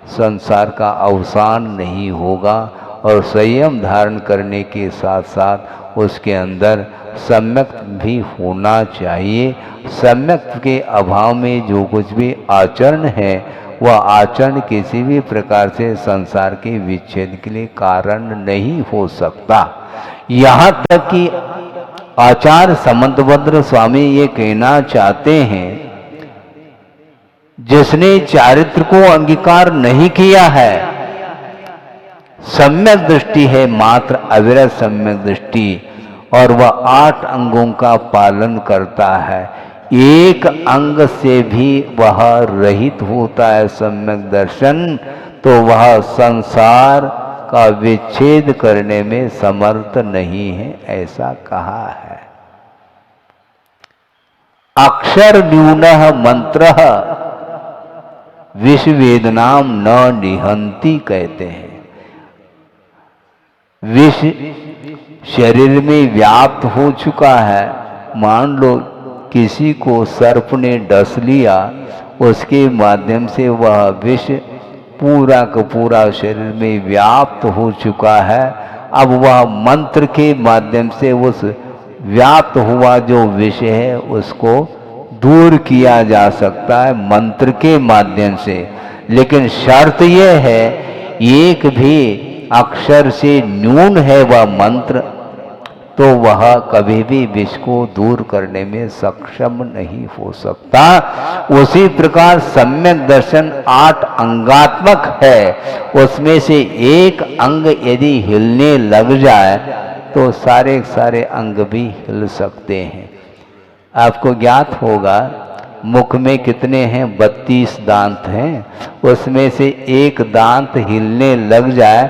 संसार का अवसान नहीं होगा, और संयम धारण करने के साथ साथ उसके अंदर सम्यक भी होना चाहिए। सम्यक के अभाव में जो कुछ भी आचरण है वह आचरण किसी भी प्रकार से संसार के विच्छेद के लिए कारण नहीं हो सकता। यहाँ तक कि आचार्य समंतभद्र स्वामी ये कहना चाहते हैं, जिसने चारित्र को अंगीकार नहीं किया है, सम्यक दृष्टि है मात्र, अविरत सम्यक दृष्टि, और वह 8 अंगों का पालन करता है, एक अंग से भी वह रहित होता है सम्यक दर्शन, तो वह संसार का विच्छेद करने में समर्थ नहीं है, ऐसा कहा है। अक्षर न्यूनः मंत्रः विषवेदनाम न निहंति कहते हैं। विष शरीर में व्याप्त हो चुका है। मान लो किसी को सर्प ने डस लिया, उसके माध्यम से वह विष पूरा का पूरा शरीर में व्याप्त हो चुका है। अब वह मंत्र के माध्यम से उस व्याप्त हुआ जो विष है उसको दूर किया जा सकता है मंत्र के माध्यम से। लेकिन शर्त यह है, एक भी अक्षर से न्यून है वह मंत्र, तो वह कभी भी विष को दूर करने में सक्षम नहीं हो सकता। उसी प्रकार सम्यक दर्शन 8 अंगात्मक है, उसमें से एक अंग यदि हिलने लग जाए तो सारे सारे अंग भी हिल सकते हैं। आपको ज्ञात होगा मुख में कितने हैं? 32 दांत हैं। उसमें से एक दांत हिलने लग जाए,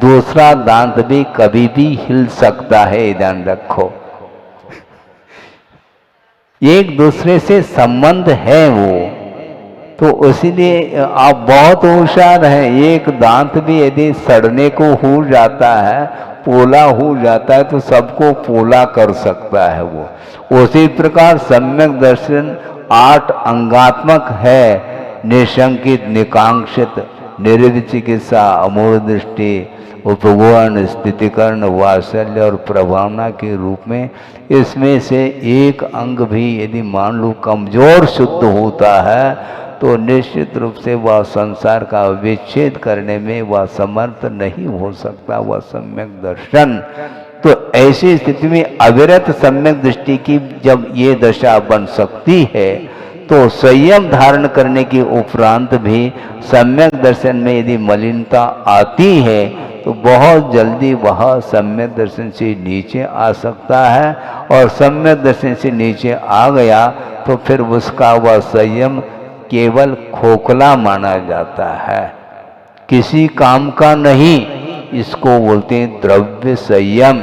दूसरा दांत भी कभी भी हिल सकता है, ध्यान रखो। एक दूसरे से संबंध है वो, तो इसीलिए आप बहुत होशियार हैं। एक दांत भी यदि सड़ने को हो जाता है, पोला हो जाता है, तो सबको पोला कर सकता है वो। उसी प्रकार सम्यक दर्शन 8 अंगात्मक है, निशंकित, निकांक्षित, निरुद्ध चिकित्सा, अमूढ़ दृष्टि, उपगुण, स्थितिकरण, वात्सल्य और प्रभावना के रूप में इसमें से एक अंग भी यदि मान लो कमजोर शुद्ध होता है तो निश्चित रूप से वह संसार का विच्छेद करने में वह समर्थ नहीं हो सकता, वह सम्यक दर्शन। तो ऐसी स्थिति में अविरत सम्यक दृष्टि की जब ये दशा बन सकती है तो संयम धारण करने के उपरांत भी सम्यक दर्शन में यदि मलिनता आती है तो बहुत जल्दी वह सम्यक दर्शन से नीचे आ सकता है, और सम्यक दर्शन से नीचे आ गया तो फिर उसका वह संयम केवल खोखला माना जाता है, किसी काम का नहीं। इसको बोलते हैं द्रव्य संयम।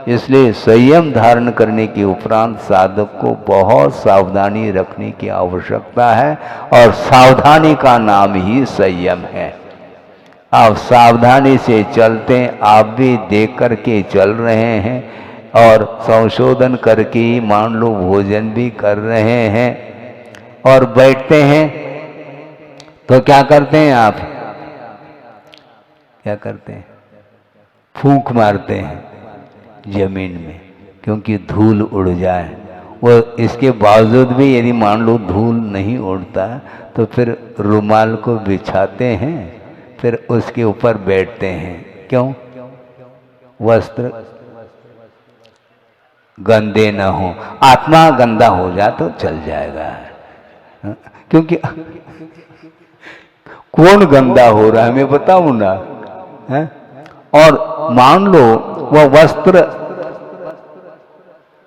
इसलिए संयम धारण करने के उपरांत साधक को बहुत सावधानी रखने की आवश्यकता है, और सावधानी का नाम ही संयम है। आप सावधानी से चलते हैं, आप भी देख करके चल रहे हैं और संशोधन करके ही मान लो भोजन भी कर रहे हैं, और बैठते हैं तो क्या करते हैं आप? क्या करते हैं? फूंक मारते हैं जमीन में, क्योंकि धूल उड़ जाए। वो इसके बावजूद भी यदि मान लो धूल नहीं उड़ता तो फिर रुमाल को बिछाते हैं, फिर उसके ऊपर बैठते हैं। क्यों? वस्त्र गंदे न हो, आत्मा गंदा हो जाए तो चल जाएगा, क्योंकि कौन गंदा हो रहा है मैं बताऊं ना है? और मान लो वह वस्त्र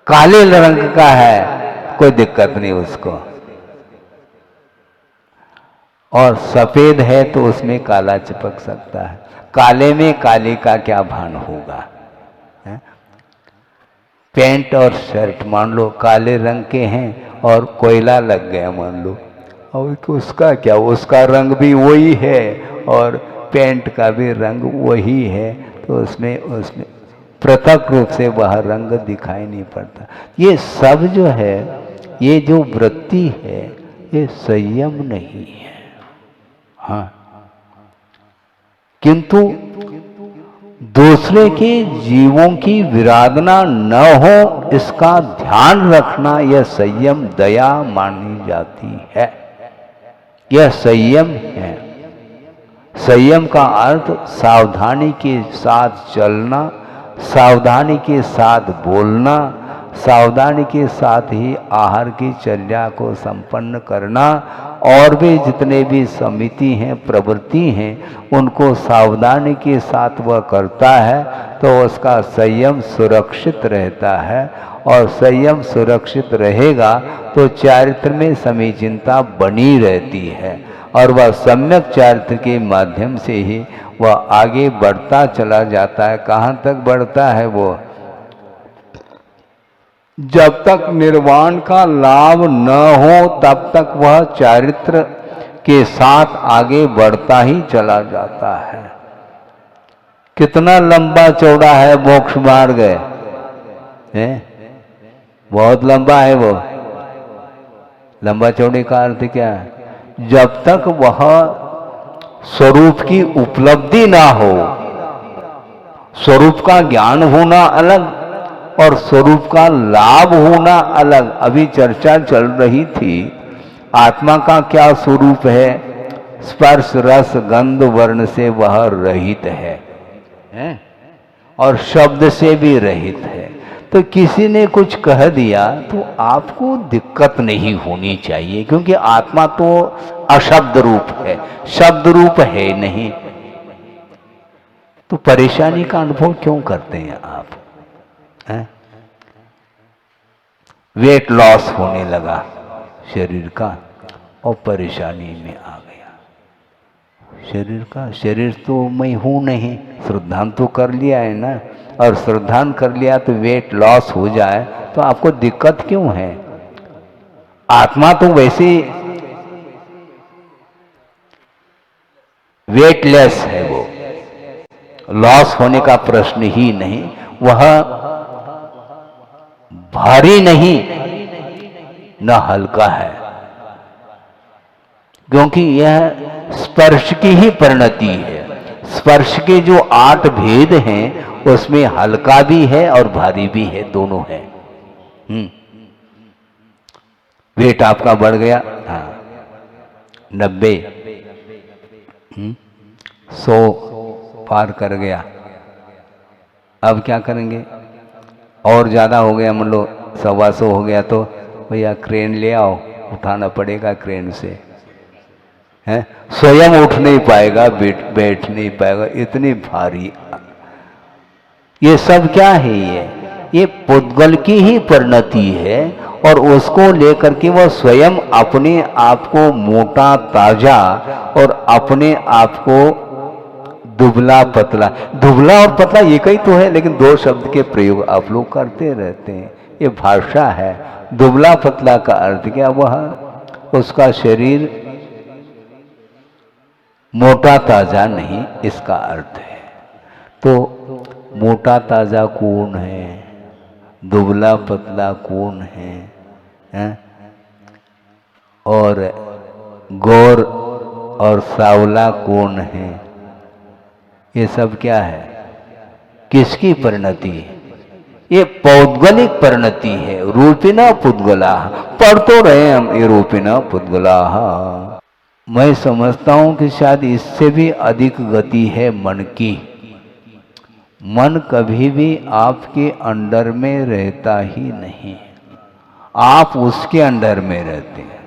काले रंग का है, कोई दिक्कत नहीं उसको, और सफेद है तो उसमें काला चिपक सकता है। काले में काले का क्या भान होगा? है? पैंट और शर्ट मान लो काले रंग के हैं और कोयला लग गया मान लो, और उसका क्या? उसका रंग भी वही है और पैंट का भी रंग वही है, तो उसमें पृथक रूप से वह रंग दिखाई नहीं पड़ता। ये सब जो है, ये जो वृत्ति है, ये संयम नहीं है। हाँ, किंतु दूसरे के जीवों की विराधना न हो इसका ध्यान रखना, यह संयम दया मानी जाती है। यह संयम है। संयम का अर्थ सावधानी के साथ चलना, सावधानी के साथ बोलना, सावधानी के साथ ही आहार की चर्या को संपन्न करना, और भी जितने भी समिति हैं, प्रवृत्ति हैं, उनको सावधानी के साथ वह करता है तो उसका संयम सुरक्षित रहता है, और संयम सुरक्षित रहेगा तो चारित्र में समीचीनता बनी रहती है, और वह सम्यक चारित्र के माध्यम से ही वह आगे बढ़ता चला जाता है। कहाँ तक बढ़ता है वो? जब तक निर्वाण का लाभ न हो तब तक वह चारित्र के साथ आगे बढ़ता ही चला जाता है। कितना लंबा चौड़ा है मोक्ष मार्ग है? बहुत लंबा है वो। लंबा चौड़े का अर्थ क्या है? जब तक वह स्वरूप की उपलब्धि ना हो, स्वरूप का ज्ञान होना अलग और स्वरूप का लाभ होना अलग। अभी चर्चा चल रही थी आत्मा का क्या स्वरूप है? स्पर्श रस गंध वर्ण से वह रहित है और शब्द से भी रहित है। तो किसी ने कुछ कह दिया तो आपको दिक्कत नहीं होनी चाहिए, क्योंकि आत्मा तो अशब्द रूप है, शब्द रूप है नहीं। तो परेशानी का अनुभव क्यों करते हैं आप? वेट लॉस होने लगा शरीर का और परेशानी में आ गया। शरीर तो मैं हूं नहीं, श्रद्धान तो कर लिया है ना, और श्रद्धान कर लिया तो वेट लॉस हो जाए तो आपको दिक्कत क्यों है? आत्मा तो वैसे वेटलेस है, वो लॉस होने का प्रश्न ही नहीं। वह भारी नहीं न हल्का है, क्योंकि यह स्पर्श की ही परिणति है। स्पर्श के जो 8 भेद हैं उसमें हल्का भी है और भारी भी है, दोनों है। वेट आपका बढ़ गया, हाँ 90 100 पार कर गया। अब क्या करेंगे? और ज्यादा हो गया, मान लो 125 हो गया तो भैया क्रेन ले आओ, उठाना पड़ेगा क्रेन से, हैं? स्वयं उठ नहीं पाएगा, बैठ नहीं पाएगा, इतनी भारी। ये सब क्या है? ये पुद्गल की ही परिणति है और उसको लेकर के वह स्वयं अपने आप को मोटा ताजा और अपने आप को दुबला पतला, दुबला और पतला एक ही तो है, लेकिन 2 शब्द के प्रयोग आप लोग करते रहते हैं, ये भाषा है। दुबला पतला का अर्थ क्या? वह उसका शरीर मोटा ताजा नहीं, इसका अर्थ है। तो मोटा ताजा कौन है? दुबला पतला कौन है? हैं? और गौर और सावला कौन है? ये सब क्या है? किसकी परिणति है? ये पौद्गलिक परिणति है। रूपिना पुद्गला, पढ़ तो रहे हम ये रूपिना पुद्गला। मैं समझता हूं कि शायद इससे भी अधिक गति है मन की। मन कभी भी आपके अंडर में रहता ही नहीं, आप उसके अंडर में रहते हैं।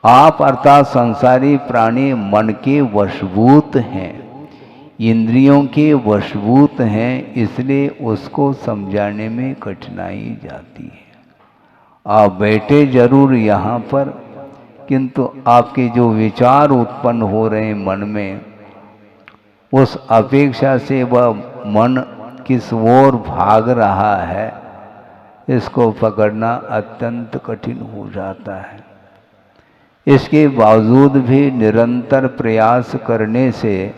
आप अर्थात संसारी प्राणी मन के वशभूत हैं, इंद्रियों के वशभूत हैं, इसलिए उसको समझाने में कठिनाई जाती है। आप बैठे जरूर यहाँ पर, किंतु आपके जो विचार उत्पन्न हो रहे हैं मन में, उस अपेक्षा से वह मन किस ओर भाग रहा है, इसको पकड़ना अत्यंत कठिन हो जाता है। इसके बावजूद भी निरंतर प्रयास करने से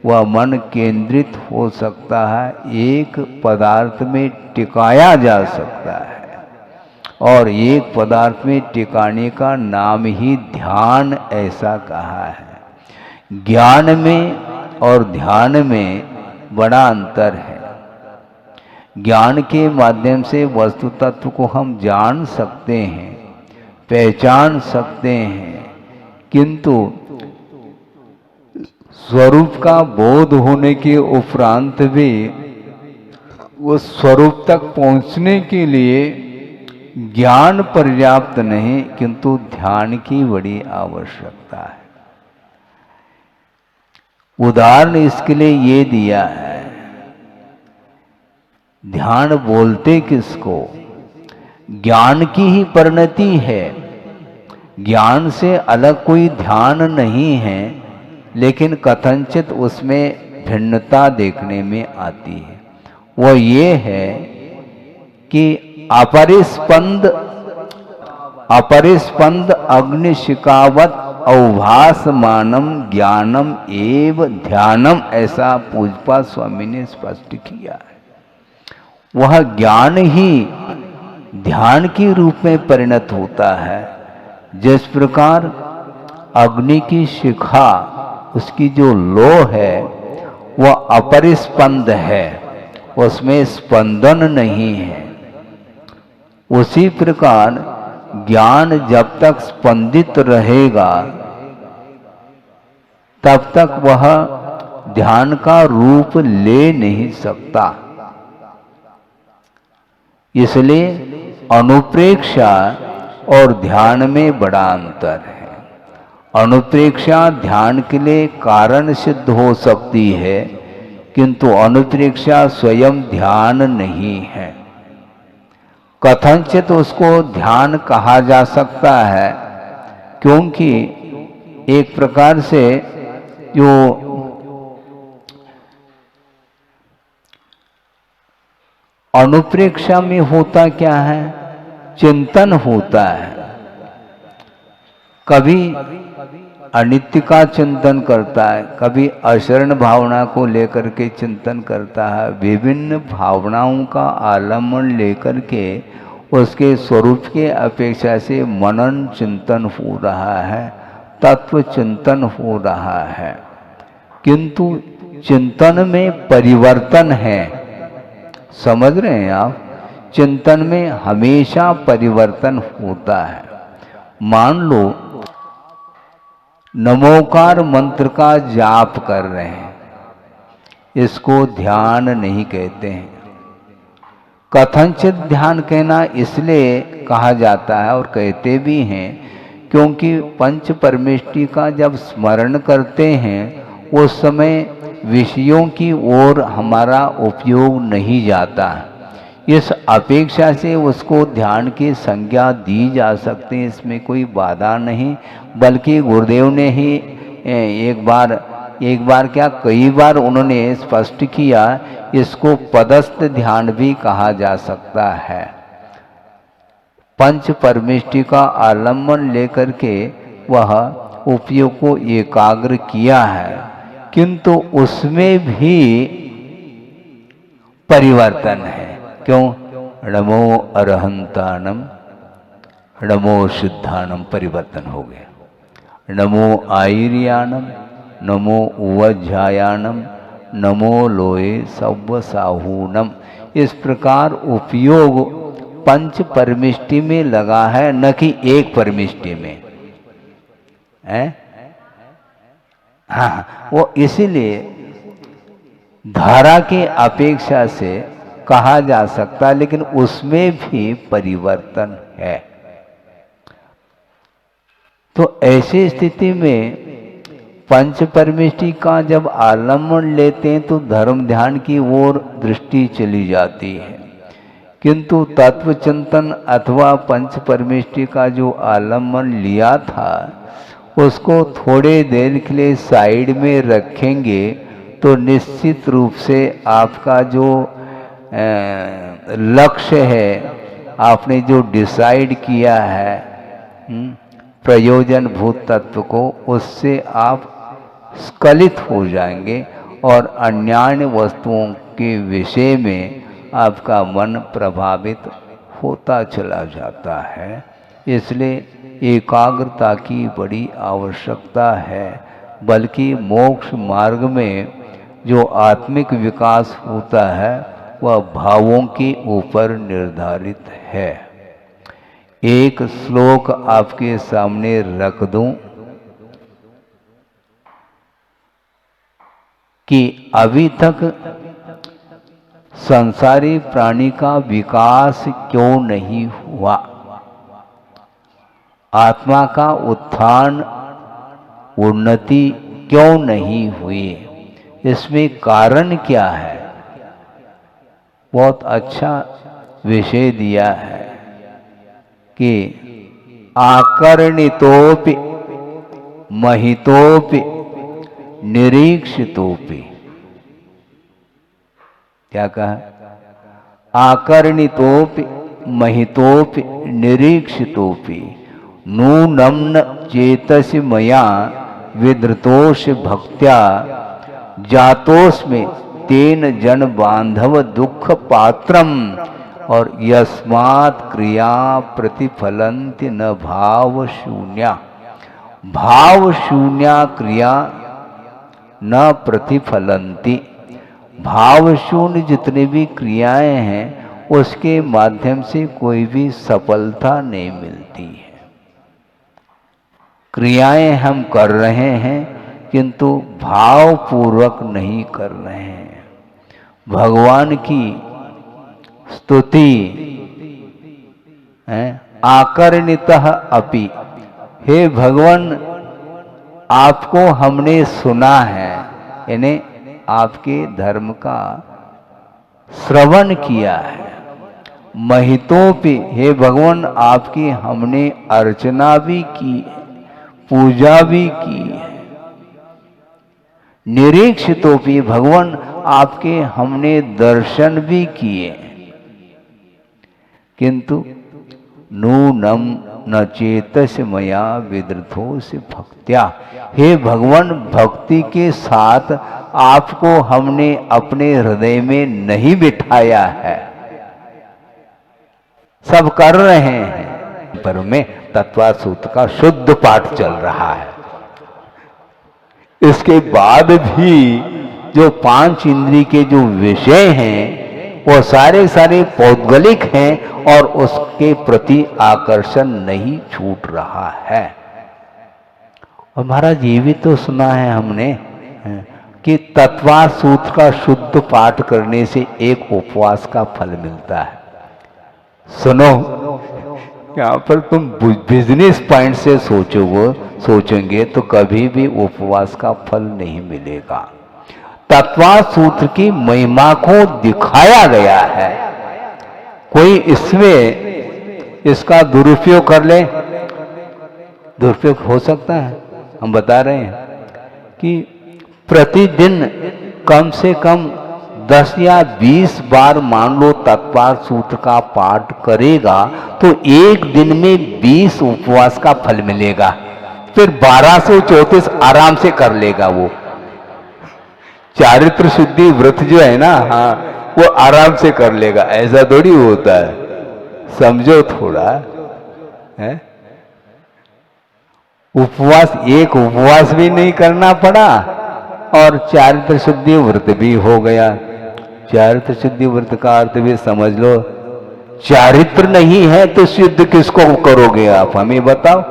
वह मन केंद्रित हो सकता है, एक पदार्थ में टिकाया जा सकता है। और एक पदार्थ में टिकाने का नाम ही ध्यान ऐसा कहा है। ज्ञान में और ध्यान में बड़ा अंतर है। ज्ञान के माध्यम से वस्तु तत्व को हम जान सकते हैं, पहचान सकते हैं, किंतु स्वरूप का बोध होने के उपरांत भी उस स्वरूप तक पहुंचने के लिए ज्ञान पर्याप्त नहीं, किंतु ध्यान की बड़ी आवश्यकता है। उदाहरण इसके लिए ये दिया है, ध्यान बोलते किसको? ज्ञान की ही परिणति है। ज्ञान से अलग कोई ध्यान नहीं है, लेकिन कथनचित उसमें भिन्नता देखने में आती है। वो ये है कि अपरिस्पंद अग्निशिखावत अवभासमानम ज्ञानम एव ध्यानम, ऐसा पूज्यपाद स्वामी ने स्पष्ट किया है। वह ज्ञान ही ध्यान के रूप में परिणत होता है। जिस प्रकार अग्नि की शिखा, उसकी जो लो है वह अपरिस्पंद है, उसमें स्पंदन नहीं है। उसी प्रकार ज्ञान जब तक स्पंदित रहेगा तब तक वह ध्यान का रूप ले नहीं सकता। इसलिए अनुप्रेक्षा और ध्यान में बड़ा अंतर है। अनुप्रेक्षा ध्यान के लिए कारण सिद्ध हो सकती है, किंतु अनुप्रेक्षा स्वयं ध्यान नहीं है। कथनचित उसको ध्यान कहा जा सकता है, क्योंकि एक प्रकार से जो अनुप्रेक्षा में होता क्या है? चिंतन होता है। कभी अनित्य का चिंतन करता है, कभी अशरण भावना को लेकर के चिंतन करता है। विभिन्न भावनाओं का आलम्बन लेकर के उसके स्वरूप के अपेक्षा से मनन चिंतन हो रहा है, तत्व चिंतन हो रहा है। किंतु चिंतन में परिवर्तन है। समझ रहे हैं आप? चिंतन में हमेशा परिवर्तन होता है। मान लो नमोकार मंत्र का जाप कर रहे हैं, इसको ध्यान नहीं कहते हैं। कथनचित ध्यान कहना इसलिए कहा जाता है और कहते भी हैं क्योंकि पंच परमेष्टि का जब स्मरण करते हैं उस समय विषयों की ओर हमारा उपयोग नहीं जाता। इस अपेक्षा से उसको ध्यान की संज्ञा दी जा सकती है, इसमें कोई बाधा नहीं। बल्कि गुरुदेव ने ही एक बार क्या कई बार उन्होंने स्पष्ट किया, इसको पदस्थ ध्यान भी कहा जा सकता है। पंच परमेष्टि का आलम्बन लेकर के वह उपयोग को एकाग्र किया है, किंतु उसमें भी परिवर्तन है। क्यों? नमो अरहंतानम, नमो सिद्धानम, परिवर्तन हो गया। नमो आयर्यानम, नमो उवज्झायानम, नमो लोए सव्वसाहूनम। इस प्रकार उपयोग पंच परमिष्टि में लगा है, न कि एक परमिष्टि में है। हाँ, वो इसीलिए धारा की अपेक्षा से कहा जा सकता, लेकिन उसमें भी परिवर्तन है। तो ऐसी स्थिति में पंच परमिष्टि का जब आलम्बन लेते हैं तो धर्म ध्यान की ओर दृष्टि चली जाती है, किंतु तत्व चिंतन अथवा पंच परमिष्टि का जो आलम्बन लिया था उसको थोड़े देर के लिए साइड में रखेंगे तो निश्चित रूप से आपका जो लक्ष्य है, आपने जो डिसाइड किया है प्रयोजन भूत तत्व को, उससे आप स्खलित हो जाएंगे और अन्यान्य वस्तुओं के विषय में आपका मन प्रभावित होता चला जाता है। इसलिए एकाग्रता की बड़ी आवश्यकता है। बल्कि मोक्ष मार्ग में जो आत्मिक विकास होता है वह भावों के ऊपर निर्धारित है। एक श्लोक आपके सामने रख दूं कि अभी तक संसारी प्राणी का विकास क्यों नहीं हुआ, आत्मा का उत्थान उन्नति क्यों नहीं हुई, इसमें कारण क्या है? बहुत अच्छा विषय दिया है कि आकर्णितोपि महितोपि निरीक्षितोपि। क्या कहा? आकर्णितोपि महितोपि निरीक्षितोपि नूनं न चेतसि मया विधृतोष भक्त्या जातोस्मि तेन जन बांधव दुख पात्रम। और यस्मात् क्रिया प्रतिफलन्ति न भाव शून्या, भाव शून्या क्रिया न प्रतिफलन्ति। भाव शून्य जितने भी क्रियाएं हैं उसके माध्यम से कोई भी सफलता नहीं मिलती है। क्रियाएं हम कर रहे हैं किंतु भाव पूर्वक नहीं कर रहे हैं। भगवान की स्तुति आकर्णितः अपि, हे भगवान आपको हमने सुना है, यानी आपके धर्म का श्रवण किया है। महितोपि, हे भगवान आपकी हमने अर्चना भी की है, पूजा भी की है। निरीक्षितोपि, भगवान आपके हमने दर्शन भी किए, किंतु नूनं न चेतस मया विधृतोष भक्त्या। हे भगवान भक्ति के साथ आपको हमने अपने हृदय में नहीं बिठाया है। सब कर रहे हैं पर में तत्वा सूत्र का शुद्ध पाठ चल रहा है। इसके बाद भी जो 5 इंद्रिय के जो विषय हैं वो सारे सारे पौद्गलिक हैं और उसके प्रति आकर्षण नहीं छूट रहा है। और महाराज ये भी तो सुना है हमने कि तत्वार्थ सूत्र का शुद्ध पाठ करने से एक उपवास का फल मिलता है। सुनो, यहाँ पर तुम बिजनेस पॉइंट से सोचेंगे तो कभी भी उपवास का फल नहीं मिलेगा। तत्वार्थ सूत्र की महिमा को दिखाया गया है। कोई इसमें इसका दुरुपयोग कर ले, दुरुपयोग हो सकता है। हम बता रहे हैं कि प्रतिदिन कम से कम 10 या 20 बार मान लो तत्वार्थ सूत्र का पाठ करेगा तो एक दिन में 20 उपवास का फल मिलेगा। फिर 1234 आराम से कर लेगा। वो चारित्र शुद्धि व्रत जो है ना, हाँ, वो आराम से कर लेगा। ऐसा थोड़ी होता है, समझो थोड़ा है। उपवास, एक उपवास भी नहीं करना पड़ा और चारित्र शुद्धि व्रत भी हो गया। चारित्र शुद्धि व्रत का अर्थ भी समझ लो। चारित्र नहीं है तो शुद्ध किसको करोगे आप? हमें बताओ,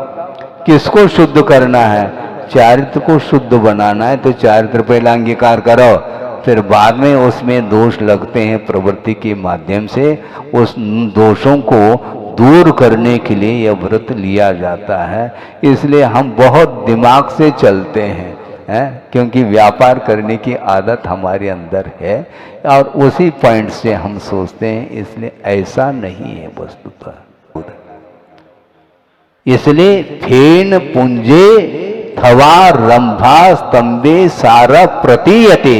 किसको शुद्ध करना है? चारित्र को शुद्ध बनाना है तो चारित्र पहला अंगीकार करो, फिर बाद में उसमें दोष लगते हैं प्रवृत्ति के माध्यम से, उस दोषों को दूर करने के लिए यह व्रत लिया जाता है। इसलिए हम बहुत दिमाग से चलते हैं, क्योंकि व्यापार करने की आदत हमारे अंदर है और उसी पॉइंट से हम सोचते हैं। इसलिए ऐसा नहीं है वस्तुतः। इसलिए फेन पुंजे थवा रंभा स्तंभे सार प्रतीयते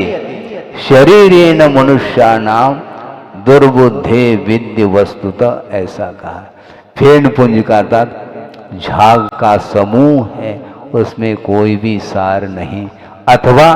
शरीरेण मनुष्याणाम दुर्बुद्धे विद्य वस्तुतः, ऐसा कहा। फेन पुंज का अर्थ झाग का समूह है, उसमें कोई भी सार नहीं। अथवा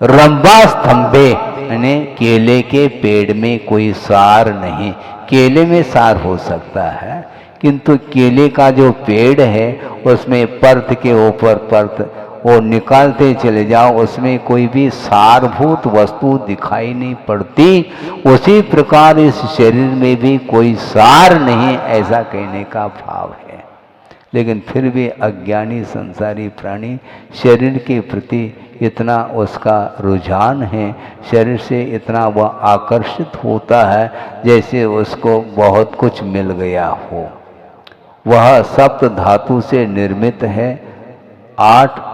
रंभा स्तंभे यानी केले के पेड़ में कोई सार नहीं। केले में सार हो सकता है किंतु केले का जो पेड़ है उसमें परत के ऊपर परत वो निकालते चले जाओ, उसमें कोई भी सारभूत वस्तु दिखाई नहीं पड़ती। उसी प्रकार इस शरीर में भी कोई सार नहीं, ऐसा कहने का भाव है। लेकिन फिर भी अज्ञानी संसारी प्राणी शरीर के प्रति इतना उसका रुझान है, शरीर से इतना वह आकर्षित होता है जैसे उसको बहुत कुछ मिल गया हो। वह सप्त धातु से निर्मित है, 8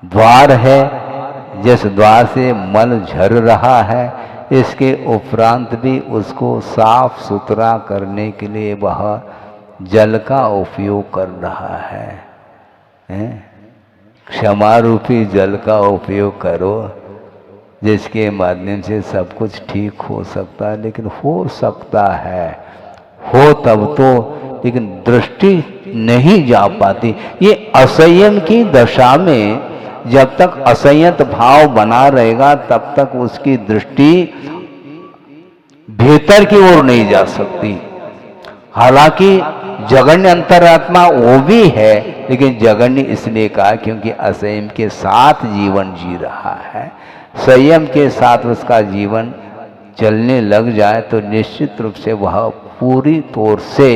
द्वार है, जिस द्वार से मल झर रहा है। इसके उपरांत भी उसको साफ सुथरा करने के लिए वह जल का उपयोग कर रहा है। क्षमा रूपी जल का उपयोग करो, जिसके माध्यम से सब कुछ ठीक हो सकता है। लेकिन हो सकता है, हो तब तो, लेकिन दृष्टि नहीं जा पाती। ये असंयम की दशा में जब तक असंयत भाव बना रहेगा तब तक उसकी दृष्टि भीतर की ओर नहीं जा सकती। हालांकि जगन्य अंतरात्मा वो भी है, लेकिन जगन्य इसलिए कहा क्योंकि असंयम के साथ जीवन जी रहा है। संयम के साथ उसका जीवन चलने लग जाए तो निश्चित रूप से वह पूरी तौर से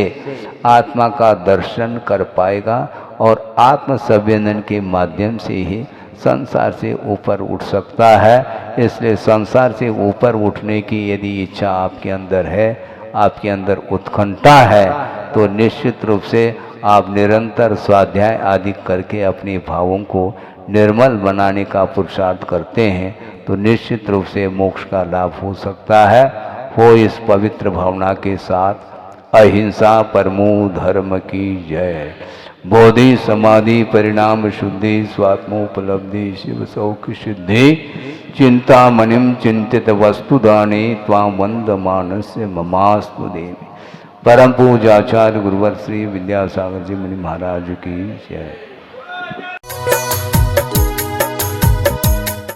आत्मा का दर्शन कर पाएगा और आत्म संवेदन के माध्यम से ही संसार से ऊपर उठ सकता है। इसलिए संसार से ऊपर उठने की यदि इच्छा आपके अंदर है, आपके अंदर उत्कंठा है, तो निश्चित रूप से आप निरंतर स्वाध्याय आदि करके अपने भावों को निर्मल बनाने का पुरुषार्थ करते हैं तो निश्चित रूप से मोक्ष का लाभ हो सकता है। हो इस पवित्र भावना के साथ अहिंसा परमो धर्म की जय। बोधि समाधि परिणाम शुद्धि स्वात्मोपलब्धि शिव सौख्य सिद्धि चिंता मनिम चिंतित वस्तुदाने त्वां वंदमानस्य ममास्तु देवी। परम पूजाचार्य गुरुवर श्री विद्यासागर जी मुनि महाराज की जय।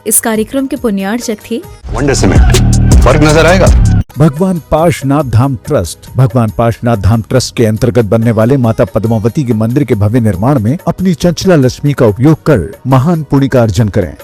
इस कार्यक्रम के पुण्यार्चक थे वंडर सीमेंट, फर्क नजर आएगा। भगवान पार्श्वनाथ धाम ट्रस्ट। भगवान पार्श्वनाथ धाम ट्रस्ट के अंतर्गत बनने वाले माता पद्मावती के मंदिर के भव्य निर्माण में अपनी चंचला लक्ष्मी का उपयोग कर महान पुण्य का अर्जन करें।